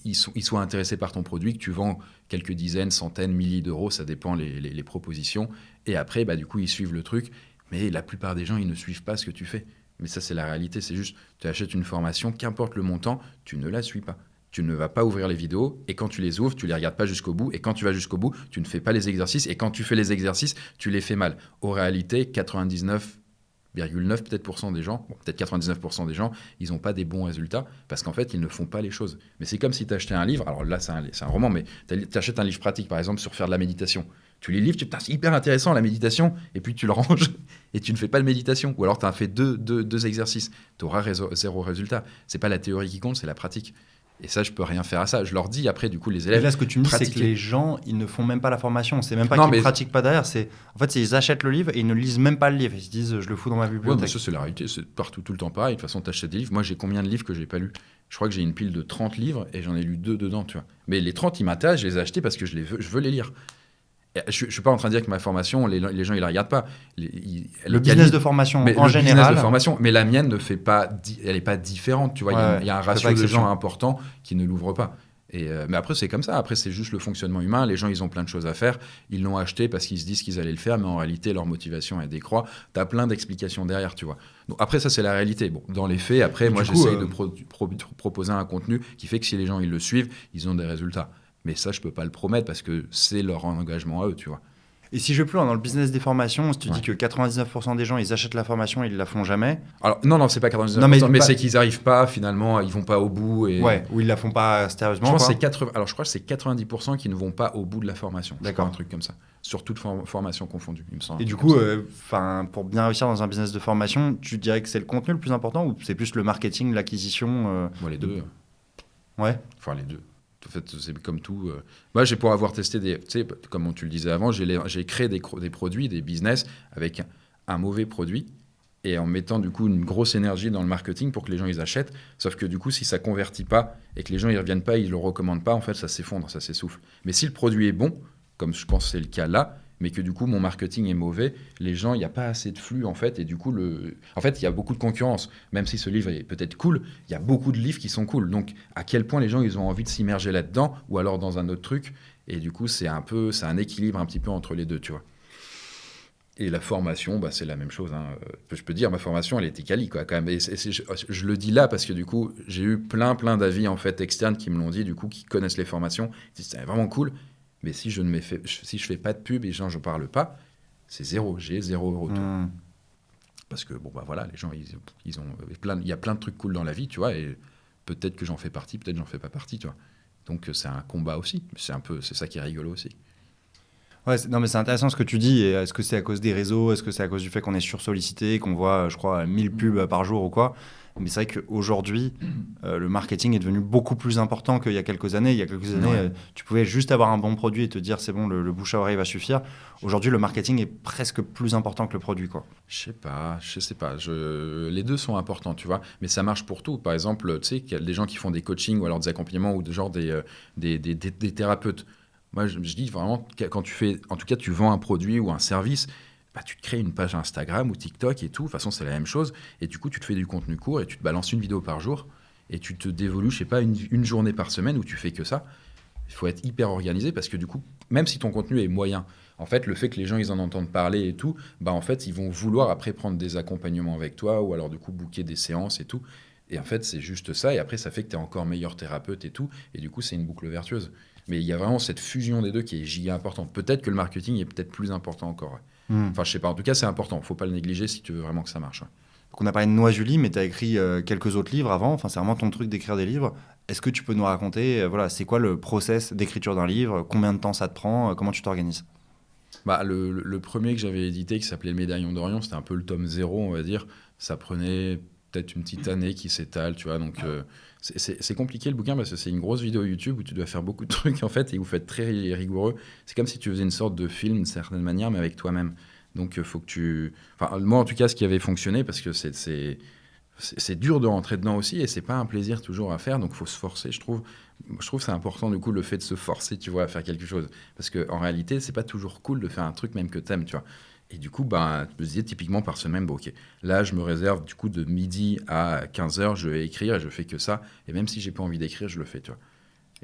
ils soient intéressés par ton produit que tu vends quelques dizaines, centaines, milliers d'euros. Ça dépend les propositions. Et après, bah du coup, ils suivent le truc. Mais la plupart des gens, ils ne suivent pas ce que tu fais. Mais ça, c'est la réalité. C'est juste, tu achètes une formation, qu'importe le montant, tu ne la suis pas. Tu ne vas pas ouvrir les vidéos, et quand tu les ouvres, tu les regardes pas jusqu'au bout. Et quand tu vas jusqu'au bout, tu ne fais pas les exercices. Et quand tu fais les exercices, tu les fais mal. En réalité, 99,9 peut-être % des gens, bon, peut-être 99% des gens, ils n'ont pas des bons résultats parce qu'en fait, ils ne font pas les choses. Mais c'est comme si tu achetais un livre. Alors là, c'est un roman, mais tu achètes un livre pratique, par exemple, sur faire de la méditation. Tu lis le livre, putain, c'est hyper intéressant la méditation, et puis tu le ranges et tu ne fais pas de méditation. Ou alors tu as fait deux exercices. Tu auras zéro résultat. C'est pas la théorie qui compte, c'est la pratique. Et ça, je peux rien faire à ça. Je leur dis après, du coup, les Et élèves. là, ce que tu me dis, c'est que pratiquez. les gens, ils ne font même pas la formation. C'est même pas Non, qu'ils ne mais- pratiquent pas derrière. En fait, ils achètent le livre et ils ne lisent même pas le livre. Ils se disent, je le fous dans ma Ouais, mais bibliothèque. ça, c'est la réalité. C'est partout, tout le temps pareil. De toute façon, tu achètes des livres. Moi, j'ai combien de livres que j'ai pas lus? Je crois que j'ai une pile de 30 livres et j'en ai lu 2 dedans, tu vois. Mais les 30, ils m'intéressent, je les ai achetés parce que je veux les lire. Et je suis pas en train de dire que ma formation, les gens, ils la regardent pas. Elle Le est business de formation, mais en le business général. de formation, mais la mienne ne fait pas, elle est pas différente, tu vois. Ouais, Il y a un je fais pas ratio de exception. gens important qui ne l'ouvrent pas. Mais après, c'est comme ça. Après, c'est juste le fonctionnement humain. Les gens, ils ont plein de choses à faire. Ils l'ont acheté parce qu'ils se disent qu'ils allaient le faire, mais en réalité, leur motivation, elle décroît. Tu as plein d'explications derrière, tu vois. Donc, après, ça, c'est la réalité. Bon, dans les faits, après, Et moi, du coup, j'essaye de proposer un contenu qui fait que si les gens, ils le suivent, ils ont des résultats. Mais ça, je peux pas le promettre parce que c'est leur engagement à eux, tu vois. Et si je vais plus loin dans le business des formations, si tu Ouais. dis que 99% des gens, ils achètent la formation, ils la font jamais. Alors, non, c'est pas 99%, Non, mais mais pas- c'est qu'ils arrivent pas, finalement, ils vont pas au bout. Et... Ouais, ou ils la font pas Je sérieusement. pense quoi. que c'est 80... Alors, je crois que c'est 90% qui ne vont pas au bout de la formation. Je D'accord. crois, un truc comme ça. Sur toute formation confondue, il me semble. Et un du truc coup, comme ça. pour bien réussir dans un business de formation, tu dirais que c'est le contenu le plus important ou c'est plus le marketing, l'acquisition Moi, les deux. Ouais. Enfin, les deux. En fait, c'est comme tout. Moi, pour avoir testé des. Tu sais, comme tu le disais avant, j'ai créé des produits, des business avec un mauvais produit et en mettant du coup une grosse énergie dans le marketing pour que les gens ils achètent. Sauf que du coup, si ça convertit pas et que les gens ils reviennent pas, ils le recommandent pas, en fait, ça s'effondre, ça s'essouffle. Mais si le produit est bon, comme je pense que c'est le cas là, mais que du coup mon marketing est mauvais, les gens, il n'y a pas assez de flux en fait, et du coup, en fait, il y a beaucoup de concurrence. Même si ce livre est peut-être cool, il y a beaucoup de livres qui sont cool. Donc, à quel point les gens ils ont envie de s'immerger là-dedans ou alors dans un autre truc, et du coup, c'est un équilibre un petit peu entre les deux, tu vois. Et la formation, bah, c'est la même chose, hein. Je peux dire, ma formation, elle était quali, quoi, quand même. Je le dis là parce que du coup, j'ai eu plein d'avis en fait externes qui me l'ont dit, du coup, qui connaissent les formations. Ils disent, c'est vraiment cool. Mais si si je fais pas de pub et les gens, je parle pas, c'est zéro. J'ai 0 € retour. Parce que bon, bah voilà, les gens, ils ont il y a plein de trucs cool dans la vie, tu vois. Et peut-être que j'en fais partie, peut-être que j'en fais pas partie, tu vois. Donc c'est un combat aussi. C'est ça qui est rigolo aussi. Ouais, non, mais c'est intéressant ce que tu dis. Et est-ce que c'est à cause des réseaux? Est-ce que c'est à cause du fait qu'on est sursollicité, qu'on voit, je crois, 1000 pubs par jour ou quoi? Mais c'est vrai qu'aujourd'hui, le marketing est devenu beaucoup plus important qu'il y a quelques années. Il y a quelques années, Ouais. tu pouvais juste avoir un bon produit et te dire c'est bon, le bouche à oreille va suffire. Aujourd'hui, le marketing est presque plus important que le produit, quoi. Je sais pas. Les deux sont importants, tu vois. Mais ça marche pour tout. Par exemple, tu sais, qu'il y a des gens qui font des coachings ou alors des accompagnements ou des thérapeutes. Moi, je dis vraiment, quand tu fais, en tout cas, tu vends un produit ou un service, bah, tu te crées une page Instagram ou TikTok et tout. De toute façon, c'est la même chose. Et du coup, tu te fais du contenu court et tu te balances une vidéo par jour et tu te dévolues, je sais pas, une journée par semaine où tu fais que ça. Il faut être hyper organisé parce que du coup, même si ton contenu est moyen, en fait, le fait que les gens ils en entendent parler et tout, bah en fait, ils vont vouloir après prendre des accompagnements avec toi ou alors du coup booker des séances et tout. Et en fait, c'est juste ça. Et après, ça fait que tu es encore meilleur thérapeute et tout. Et du coup, c'est une boucle vertueuse. Mais il y a vraiment cette fusion des deux qui est giga importante. Peut-être que le marketing est peut-être plus important encore. Ouais. Enfin, je sais pas. En tout cas, c'est important. Faut pas le négliger si tu veux vraiment que ça marche. Ouais. Donc on a parlé de Noix Julie, mais tu as écrit quelques autres livres avant. Enfin, c'est vraiment ton truc d'écrire des livres. Est-ce que tu peux nous raconter, voilà, c'est quoi le process d'écriture d'un livre? Combien de temps ça te prend? Comment tu t'organises? Bah, le premier que j'avais édité, qui s'appelait Le Médaillon d'Orion, c'était un peu le tome zéro, on va dire. Ça prenait peut-être une petite année qui s'étale, tu vois. Donc, c'est compliqué le bouquin parce que c'est une grosse vidéo YouTube où tu dois faire beaucoup de trucs, en fait, et où vous faites très rigoureux. C'est comme si tu faisais une sorte de film, d'une certaine manière, mais avec toi-même. Donc, faut que tu. Enfin, moi, en tout cas, ce qui avait fonctionné, parce que c'est dur de rentrer dedans aussi, et c'est pas un plaisir toujours à faire, donc faut se forcer, je trouve. Je trouve que c'est important, du coup, le fait de se forcer, tu vois, à faire quelque chose. Parce qu'en réalité, c'est pas toujours cool de faire un truc même que t'aimes, tu vois. Et du coup, bah, je me disais typiquement par semaine, bon, ok, là, je me réserve du coup de midi à 15 h, je vais écrire et je fais que ça. Et même si j'ai pas envie d'écrire, je le fais, tu vois.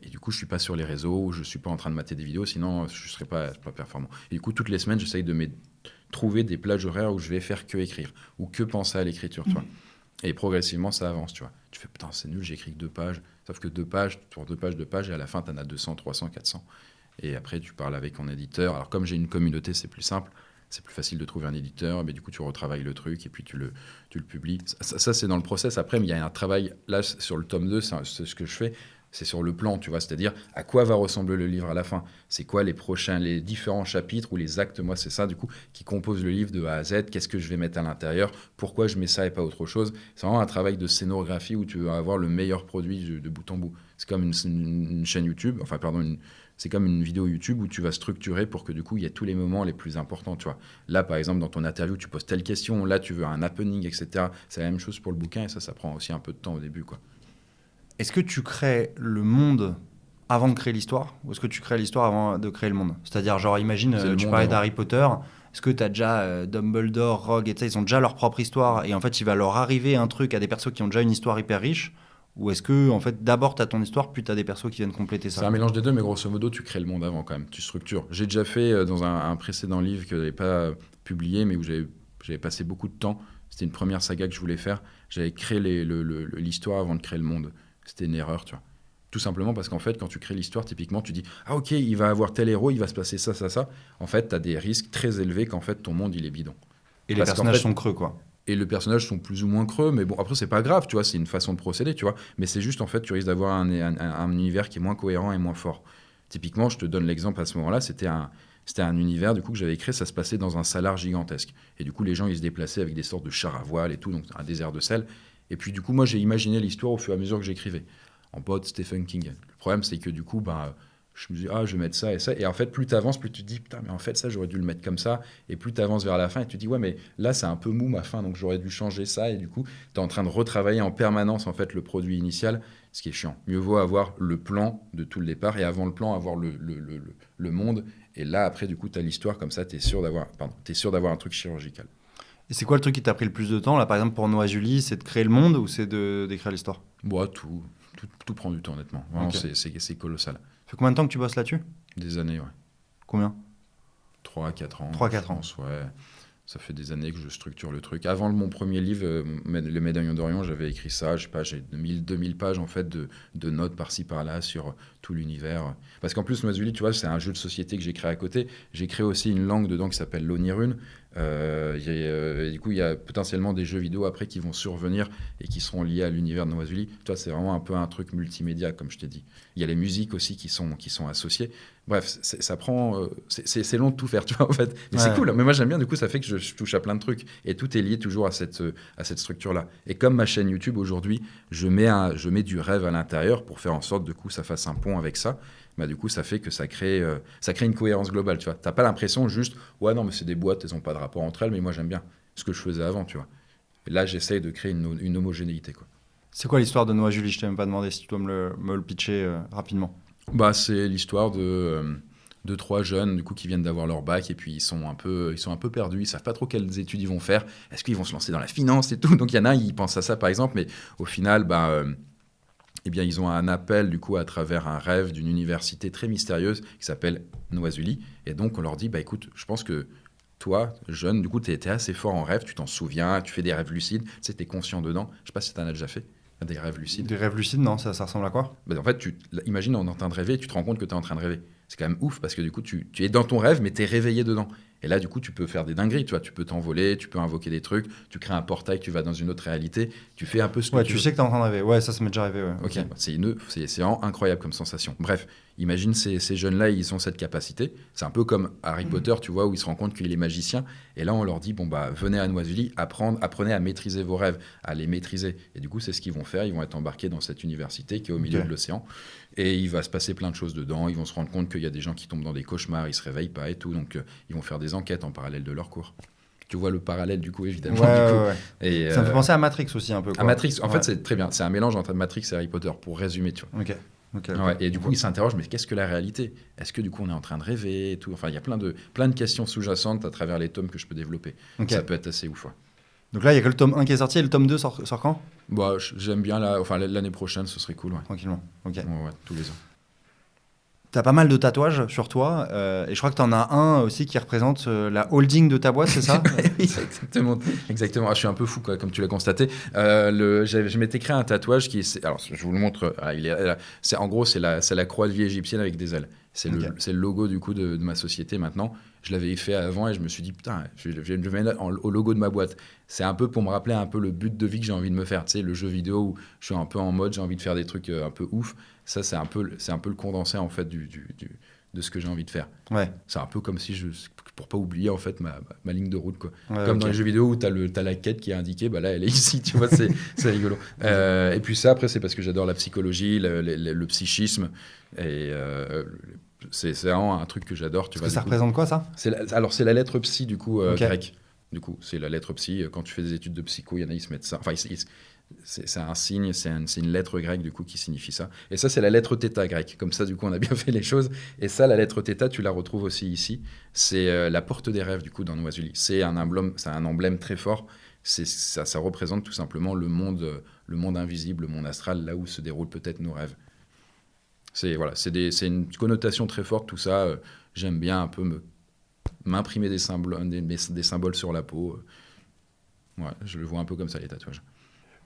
Et du coup, je suis pas sur les réseaux, je suis pas en train de mater des vidéos, sinon je serais pas performant. Et du coup, toutes les semaines, j'essaye de trouver des plages horaires où je vais faire que écrire ou que penser à l'écriture, tu vois. Et progressivement, ça avance, tu vois. Tu fais, putain, c'est nul, j'écris que 2 pages. Sauf que 2 pages, pour 2 pages, et à la fin, tu en as 200, 300, 400. Et après, tu parles avec ton éditeur. Alors, comme j'ai une communauté, c'est plus simple. C'est plus facile de trouver un éditeur. Mais du coup, tu retravailles le truc et puis tu le publies. Ça, c'est dans le process. Après, mais il y a un travail, là, sur le tome 2, c'est ce que je fais. C'est sur le plan, tu vois. C'est-à-dire, à quoi va ressembler le livre à la fin? C'est quoi les différents chapitres ou les actes? Moi, c'est ça, du coup, qui composent le livre de A à Z. Qu'est-ce que je vais mettre à l'intérieur? Pourquoi je mets ça et pas autre chose? C'est vraiment un travail de scénographie où tu vas avoir le meilleur produit de bout en bout. C'est comme une chaîne YouTube, enfin, pardon, c'est comme une vidéo YouTube où tu vas structurer pour que du coup, il y ait tous les moments les plus importants, tu vois. Là, par exemple, dans ton interview, tu poses telle question, là, tu veux un happening, etc. C'est la même chose pour le bouquin et ça prend aussi un peu de temps au début, quoi. Est-ce que tu crées le monde avant de créer l'histoire ou est-ce que tu crées l'histoire avant de créer le monde? C'est-à-dire, genre, imagine, C'est le tu monde parlais avant. d'Harry Potter. Est-ce que tu as déjà Dumbledore, Rogue, et ils ont déjà leur propre histoire et en fait, il va leur arriver un truc à des persos qui ont déjà une histoire hyper riche? Ou est-ce que, en fait, d'abord, tu as ton histoire, puis tu as des persos qui viennent compléter C'est ça? un mélange des deux, mais grosso modo, tu crées le monde avant quand même. Tu structures. J'ai déjà fait dans un précédent livre que je n'avais pas publié, mais où j'avais passé beaucoup de temps. C'était une première saga que je voulais faire. J'avais créé l'histoire avant de créer le monde. C'était une erreur, tu vois. Tout simplement parce qu'en fait, quand tu crées l'histoire, typiquement, tu dis ah ok, il va avoir tel héros, il va se passer ça, ça, ça. En fait, tu as des risques très élevés qu'en fait ton monde il est bidon. Et les Parce qu'en personnages fait, sont creux, quoi. et les personnages sont plus ou moins creux, mais bon, après, c'est pas grave, tu vois, c'est une façon de procéder, tu vois. Mais c'est juste, en fait, tu risques d'avoir un univers qui est moins cohérent et moins fort. Typiquement, je te donne l'exemple à ce moment-là, c'était un univers, du coup, que j'avais créé, ça se passait dans un salar gigantesque. Et du coup, les gens, ils se déplaçaient avec des sortes de chars à voile et tout, donc un désert de sel. Et puis, du coup, moi, j'ai imaginé l'histoire au fur et à mesure que j'écrivais, en mode Stephen King. Le problème, c'est que du coup, ben, je me dis, je vais mettre ça et ça. Et en fait, plus tu avances, plus tu te dis, putain, mais en fait, ça, j'aurais dû le mettre comme ça. Et plus tu avances vers la fin et tu te dis, ouais, mais là, c'est un peu mou ma fin, donc j'aurais dû changer ça. Et du coup, tu es en train de retravailler en permanence, en fait, le produit initial, ce qui est chiant. Mieux vaut avoir le plan de tout le départ et avant le plan, avoir le monde. Et là, après, du coup, tu as l'histoire, comme ça, tu es sûr d'avoir un truc chirurgical. Et c'est quoi le truc qui t'a pris le plus de temps, là, par exemple, pour Noah Julie, c'est de créer le monde ou c'est d'écrire l'histoire? Bon, tout prend du temps, honnêtement. Vraiment, Ok. c'est colossal. Ça fait combien de temps que tu bosses là-dessus? Des années, ouais. Combien? 3-4 ans. 3-4 ans. Je pense, ouais. Ça fait des années que je structure le truc. Avant mon premier livre, Le Médaillon d'Orion, j'avais écrit ça. Je sais pas, j'ai 2000 pages en fait de notes par-ci par-là sur tout l'univers. Parce qu'en plus, Noisuli, tu vois, c'est un jeu de société que j'ai créé à côté. J'ai créé aussi une langue dedans qui s'appelle l'Onirune. Du coup, il y a potentiellement des jeux vidéo après qui vont survenir et qui seront liés à l'univers de Noisuli. Toi, c'est vraiment un peu un truc multimédia, comme je t'ai dit. Il y a les musiques aussi qui sont associées. Bref, ça prend. C'est long de tout faire, tu vois, en fait. Mais c'est cool. Mais moi, j'aime bien, du coup, ça fait que je touche à plein de trucs. Et tout est lié toujours à cette structure-là. Et comme ma chaîne YouTube aujourd'hui, je mets du rêve à l'intérieur pour faire en sorte, du coup, ça fasse un pont avec ça. Bah, du coup, ça fait que ça crée une cohérence globale, tu vois. T'as pas l'impression juste, ouais, non, mais c'est des boîtes, elles ont pas de rapport entre elles, mais moi, j'aime bien ce que je faisais avant, tu vois. Et là, j'essaye de créer une homogénéité, quoi. C'est quoi l'histoire de Noah Julie? Je t'ai même pas demandé si tu dois me le pitcher rapidement. Bah, c'est l'histoire de 3 jeunes du coup, qui viennent d'avoir leur bac et puis ils sont un peu perdus, ils savent pas trop quelles études ils vont faire, est-ce qu'ils vont se lancer dans la finance et tout, donc il y en a un, ils pensent à ça par exemple, mais au final, eh bien, ils ont un appel du coup à travers un rêve d'une université très mystérieuse qui s'appelle Noisuli, et donc on leur dit, bah écoute, je pense que toi, jeune, du coup, tu étais assez fort en rêve, tu t'en souviens, tu fais des rêves lucides, tu sais, t'es conscient dedans, je sais pas si tu en as déjà fait, des rêves lucides. Des rêves lucides, non? Ça ressemble à quoi? En fait, imagine, on est en train de rêver et tu te rends compte que tu es en train de rêver. C'est quand même ouf parce que du coup, tu es dans ton rêve, mais tu es réveillé dedans. Et là, du coup, tu peux faire des dingueries. Tu vois, tu peux t'envoler, tu peux invoquer des trucs, tu crées un portail, tu vas dans une autre réalité, tu fais un peu ce que tu tu veux. sais que t'es en train de rêver. Ouais, ça m'est déjà arrivé. Ouais. Ok, c'est vraiment incroyable comme sensation. Bref, imagine ces jeunes-là, ils ont cette capacité. C'est un peu comme Harry Potter, tu vois, où ils se rendent compte qu'il est magicien. Et là, on leur dit, bon, bah, venez à Noisuli, apprenez à maîtriser vos rêves, à les maîtriser. Et du coup, c'est ce qu'ils vont faire. Ils vont être embarqués dans cette université qui est au milieu de l'océan. Et il va se passer plein de choses dedans. Ils vont se rendre compte qu'il y a des gens qui tombent dans des cauchemars, ils se réveillent pas et tout. Donc, ils vont faire des enquêtes en parallèle de leur cours. Tu vois le parallèle, du coup, évidemment. Ouais. Et, ça me fait penser à Matrix aussi, un peu. Quoi. À Matrix, en fait, c'est très bien. C'est un mélange entre Matrix et Harry Potter, pour résumer, tu vois. Ok. Ouais, et du coup, ils s'interrogent, mais qu'est-ce que la réalité? Est-ce que du coup, on est en train de rêver et tout? Enfin, il y a plein de questions sous-jacentes à travers les tomes que je peux développer. Ça peut être assez ouf, ouais. Donc là, il n'y a que le tome 1 qui est sorti et le tome 2 sort quand? Bah, j'aime bien, l'année prochaine, ce serait cool, ouais. Tranquillement, ok. Ouais, tous les ans. T'as pas mal de tatouages sur toi, et je crois que t'en as un aussi qui représente la holding de ta boîte, c'est ça? Oui, exactement. Ah, je suis un peu fou, quoi, comme tu l'as constaté. Je m'étais créé un tatouage alors, je vous le montre. En gros, c'est la croix de vie égyptienne avec des ailes. C'est le logo du coup de ma société maintenant. Je l'avais fait avant et je me suis dit, putain, je vais le mettre au logo de ma boîte. C'est un peu pour me rappeler un peu le but de vie que j'ai envie de me faire. Tu sais, le jeu vidéo où je suis un peu en mode, j'ai envie de faire des trucs un peu ouf. Ça, c'est un peu le condensé en fait de ce que j'ai envie de faire. Ouais. C'est un peu comme si pour pas oublier en fait ma ligne de route, quoi. Comme dans les jeux vidéo où t'as la quête qui est indiquée, bah là elle est ici, tu vois, c'est rigolo. Et puis ça, après, c'est parce que j'adore la psychologie, le psychisme, et c'est vraiment un truc que j'adore. Tu vois, ça représente quoi, ça? C'est la lettre psy du coup grecque. Du coup, c'est la lettre psy. Quand tu fais des études de psycho, il y en a, ils se mettent ça. Enfin, c'est un signe, c'est une lettre grecque du coup qui signifie ça. Et ça, c'est la lettre θ grecque. Comme ça, du coup, on a bien fait les choses. Et ça, la lettre θ, tu la retrouves aussi ici. C'est la porte des rêves du coup dans Noisuli. C'est un emblème très fort. Ça représente tout simplement le monde invisible, le monde astral, là où se déroulent peut-être nos rêves. C'est une connotation très forte, tout ça. J'aime bien un peu m'imprimer des symboles sur la peau. Ouais, je le vois un peu comme ça, les tatouages.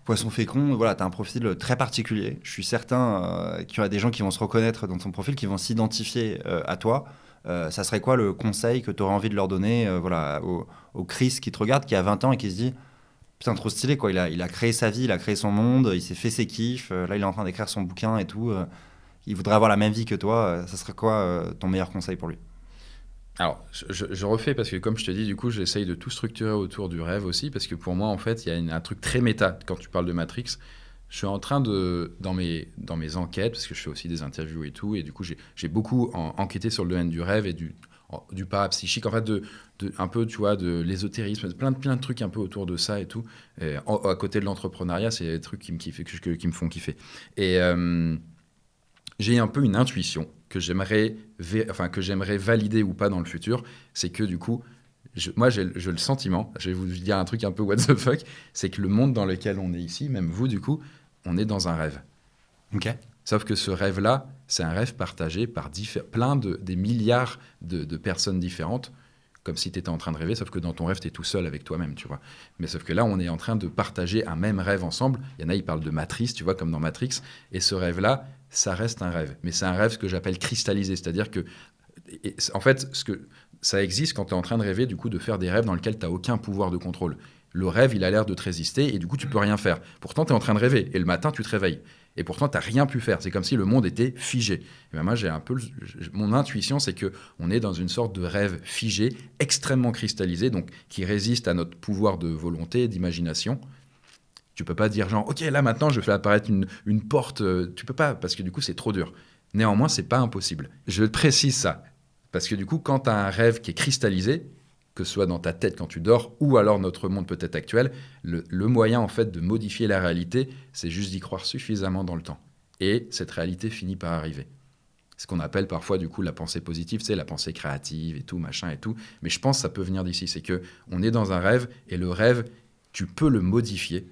Poisson fécond, voilà, tu as un profil très particulier. Je suis certain qu'il y a des gens qui vont se reconnaître dans ton profil, qui vont s'identifier à toi. Ça serait quoi le conseil que tu aurais envie de leur donner au Chris qui te regarde, qui a 20 ans et qui se dit « Putain, trop stylé, quoi. Il a créé sa vie, il a créé son monde, il s'est fait ses kiffs. Là, il est en train d'écrire son bouquin et tout. Il voudrait avoir la même vie que toi. Ça serait quoi ton meilleur conseil pour lui ?» Alors, je refais parce que comme je te dis, du coup, j'essaye de tout structurer autour du rêve aussi parce que pour moi, en fait, il y a un truc très méta quand tu parles de Matrix. je suis en train de, dans mes enquêtes, parce que je fais aussi des interviews et tout, et du coup, j'ai beaucoup enquêté sur le domaine du rêve et du parapsychique, en fait, un peu, tu vois, de l'ésotérisme, plein de trucs un peu autour de ça et tout. Et à côté de l'entrepreneuriat, c'est des trucs qui me kiffent, qui me font kiffer. Et j'ai un peu une intuition que j'aimerais valider ou pas dans le futur, c'est que du coup, moi, j'ai le sentiment, je vais vous dire un truc un peu what the fuck, c'est que le monde dans lequel on est ici, même vous, du coup, on est dans un rêve. Ok. Sauf que ce rêve-là, c'est un rêve partagé par des milliards de personnes différentes, comme si tu étais en train de rêver, sauf que dans ton rêve, tu es tout seul avec toi-même, tu vois. Mais sauf que là, on est en train de partager un même rêve ensemble. Il y en a, ils parlent de matrice, tu vois, comme dans Matrix. Et ce rêve-là, ça reste un rêve. Mais c'est un rêve, ce que j'appelle cristallisé. C'est-à-dire que, en fait, ça existe quand tu es en train de rêver, du coup, de faire des rêves dans lesquels tu n'as aucun pouvoir de contrôle. Le rêve, il a l'air de te résister et du coup, tu peux rien faire. Pourtant, tu es en train de rêver et le matin, tu te réveilles. Et pourtant, tu n'as rien pu faire. C'est comme si le monde était figé. Et ben moi, j'ai un peu mon intuition, c'est qu'on est dans une sorte de rêve figé, extrêmement cristallisé, donc qui résiste à notre pouvoir de volonté, d'imagination. Tu peux pas dire genre, ok, là maintenant, je fais apparaître une porte. Tu peux pas, parce que du coup, c'est trop dur. Néanmoins, c'est pas impossible. Je précise ça. Parce que du coup, quand tu as un rêve qui est cristallisé, que ce soit dans ta tête quand tu dors, ou alors notre monde peut-être actuel, le moyen en fait de modifier la réalité, c'est juste d'y croire suffisamment dans le temps. Et cette réalité finit par arriver. Ce qu'on appelle parfois du coup la pensée positive, c'est la pensée créative et tout, machin et tout. Mais je pense que ça peut venir d'ici. C'est qu'on est dans un rêve, et le rêve, tu peux le modifier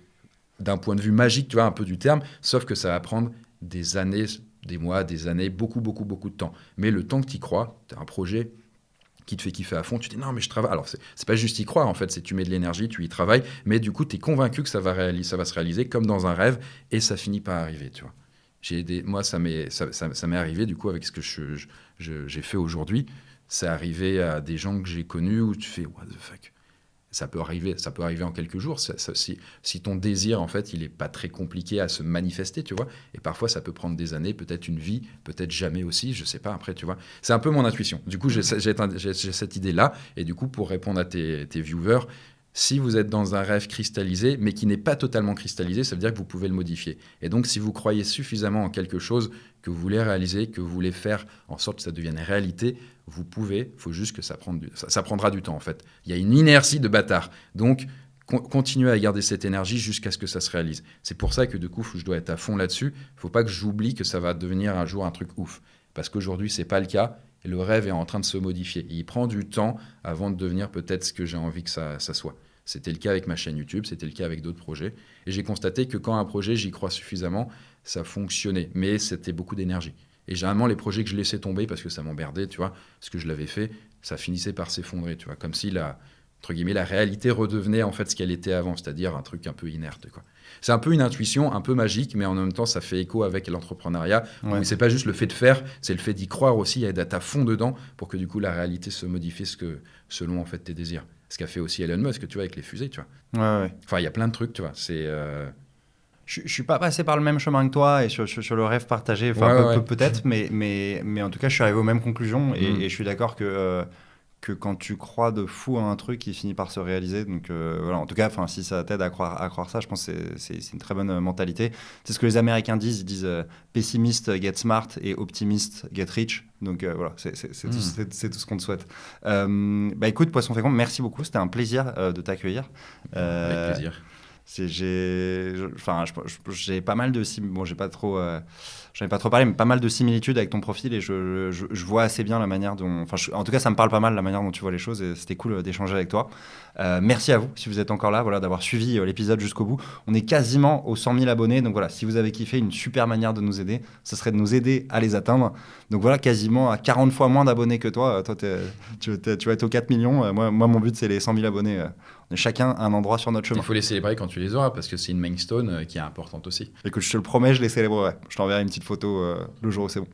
d'un point de vue magique, tu vois, un peu du terme, sauf que ça va prendre des années, des mois, des années, beaucoup de temps. Mais le temps que tu y crois, tu as un projet qui te fait kiffer à fond, tu te dis non mais je travaille. Alors c'est pas juste y croire en fait, c'est tu mets de l'énergie, tu y travailles, mais du coup tu es convaincu que ça va se réaliser comme dans un rêve et ça finit par arriver, tu vois. Moi ça m'est arrivé du coup avec ce que j'ai fait aujourd'hui, c'est arrivé à des gens que j'ai connus où tu fais what the fuck. Ça peut arriver en quelques jours. Si ton désir, en fait, il n'est pas très compliqué à se manifester, tu vois. Et parfois, ça peut prendre des années, peut-être une vie, peut-être jamais aussi, je sais pas, après, tu vois. C'est un peu mon intuition. Du coup, j'ai cette idée-là. Et du coup, pour répondre à tes viewers, si vous êtes dans un rêve cristallisé, mais qui n'est pas totalement cristallisé, ça veut dire que vous pouvez le modifier. Et donc, si vous croyez suffisamment en quelque chose que vous voulez réaliser, que vous voulez faire en sorte que ça devienne réalité, vous pouvez, il faut juste que ça prendra du temps, en fait. Il y a une inertie de bâtard. Donc, continuez à garder cette énergie jusqu'à ce que ça se réalise. C'est pour ça que, du coup, je dois être à fond là-dessus. Il ne faut pas que j'oublie que ça va devenir un jour un truc ouf. Parce qu'aujourd'hui, ce n'est pas le cas. Et le rêve est en train de se modifier. Et il prend du temps avant de devenir peut-être ce que j'ai envie que ça soit. C'était le cas avec ma chaîne YouTube, c'était le cas avec d'autres projets. Et j'ai constaté que quand un projet, j'y crois suffisamment, ça fonctionnait. Mais c'était beaucoup d'énergie. Et généralement, les projets que je laissais tomber parce que ça m'emmerdait, tu vois, ce que je l'avais fait, ça finissait par s'effondrer, tu vois. Comme si entre guillemets, la réalité redevenait en fait ce qu'elle était avant, c'est-à-dire un truc un peu inerte, quoi. C'est un peu une intuition, un peu magique, mais en même temps, ça fait écho avec l'entrepreneuriat. Ouais. C'est pas juste le fait de faire, c'est le fait d'y croire aussi et d'être à fond dedans pour que du coup, la réalité se modifie selon en fait tes désirs. Ce qu'a fait aussi Elon Musk, tu vois, avec les fusées, tu vois. Ouais. Enfin, il y a plein de trucs, tu vois. Je suis pas passé par le même chemin que toi et sur le rêve partagé, peut-être, mais en tout cas, je suis arrivé aux mêmes conclusions et je suis d'accord que quand tu crois de fou à un truc, il finit par se réaliser. Donc voilà, en tout cas, si ça t'aide à croire ça, je pense que c'est une très bonne mentalité. C'est ce que les Américains disent. Ils disent pessimiste get smart et optimiste get rich. Donc voilà, c'est tout ce qu'on te souhaite. Écoute, Poisson Fécond, merci beaucoup. C'était un plaisir de t'accueillir. Avec plaisir. J'ai pas mal de bon, j'en ai pas trop parlé, mais pas mal de similitudes avec ton profil et je vois assez bien la manière dont, en tout cas, ça me parle pas mal la manière dont tu vois les choses et c'était cool d'échanger avec toi. Merci à vous si vous êtes encore là, voilà, d'avoir suivi l'épisode jusqu'au bout. On est quasiment aux 100 000 abonnés, donc voilà, si vous avez kiffé, une super manière de nous aider, ce serait de nous aider à les atteindre. Donc voilà, quasiment à 40 fois moins d'abonnés que toi. Toi, tu vas être aux 4 millions. Moi, mon but, c'est les 100 000 abonnés. On est chacun à un endroit sur notre chemin. Il faut les célébrer quand tu les auras, parce que c'est une milestone qui est importante aussi. Écoute, je te le promets, je les célébrerai. Je t'enverrai une petite photo le jour où c'est bon.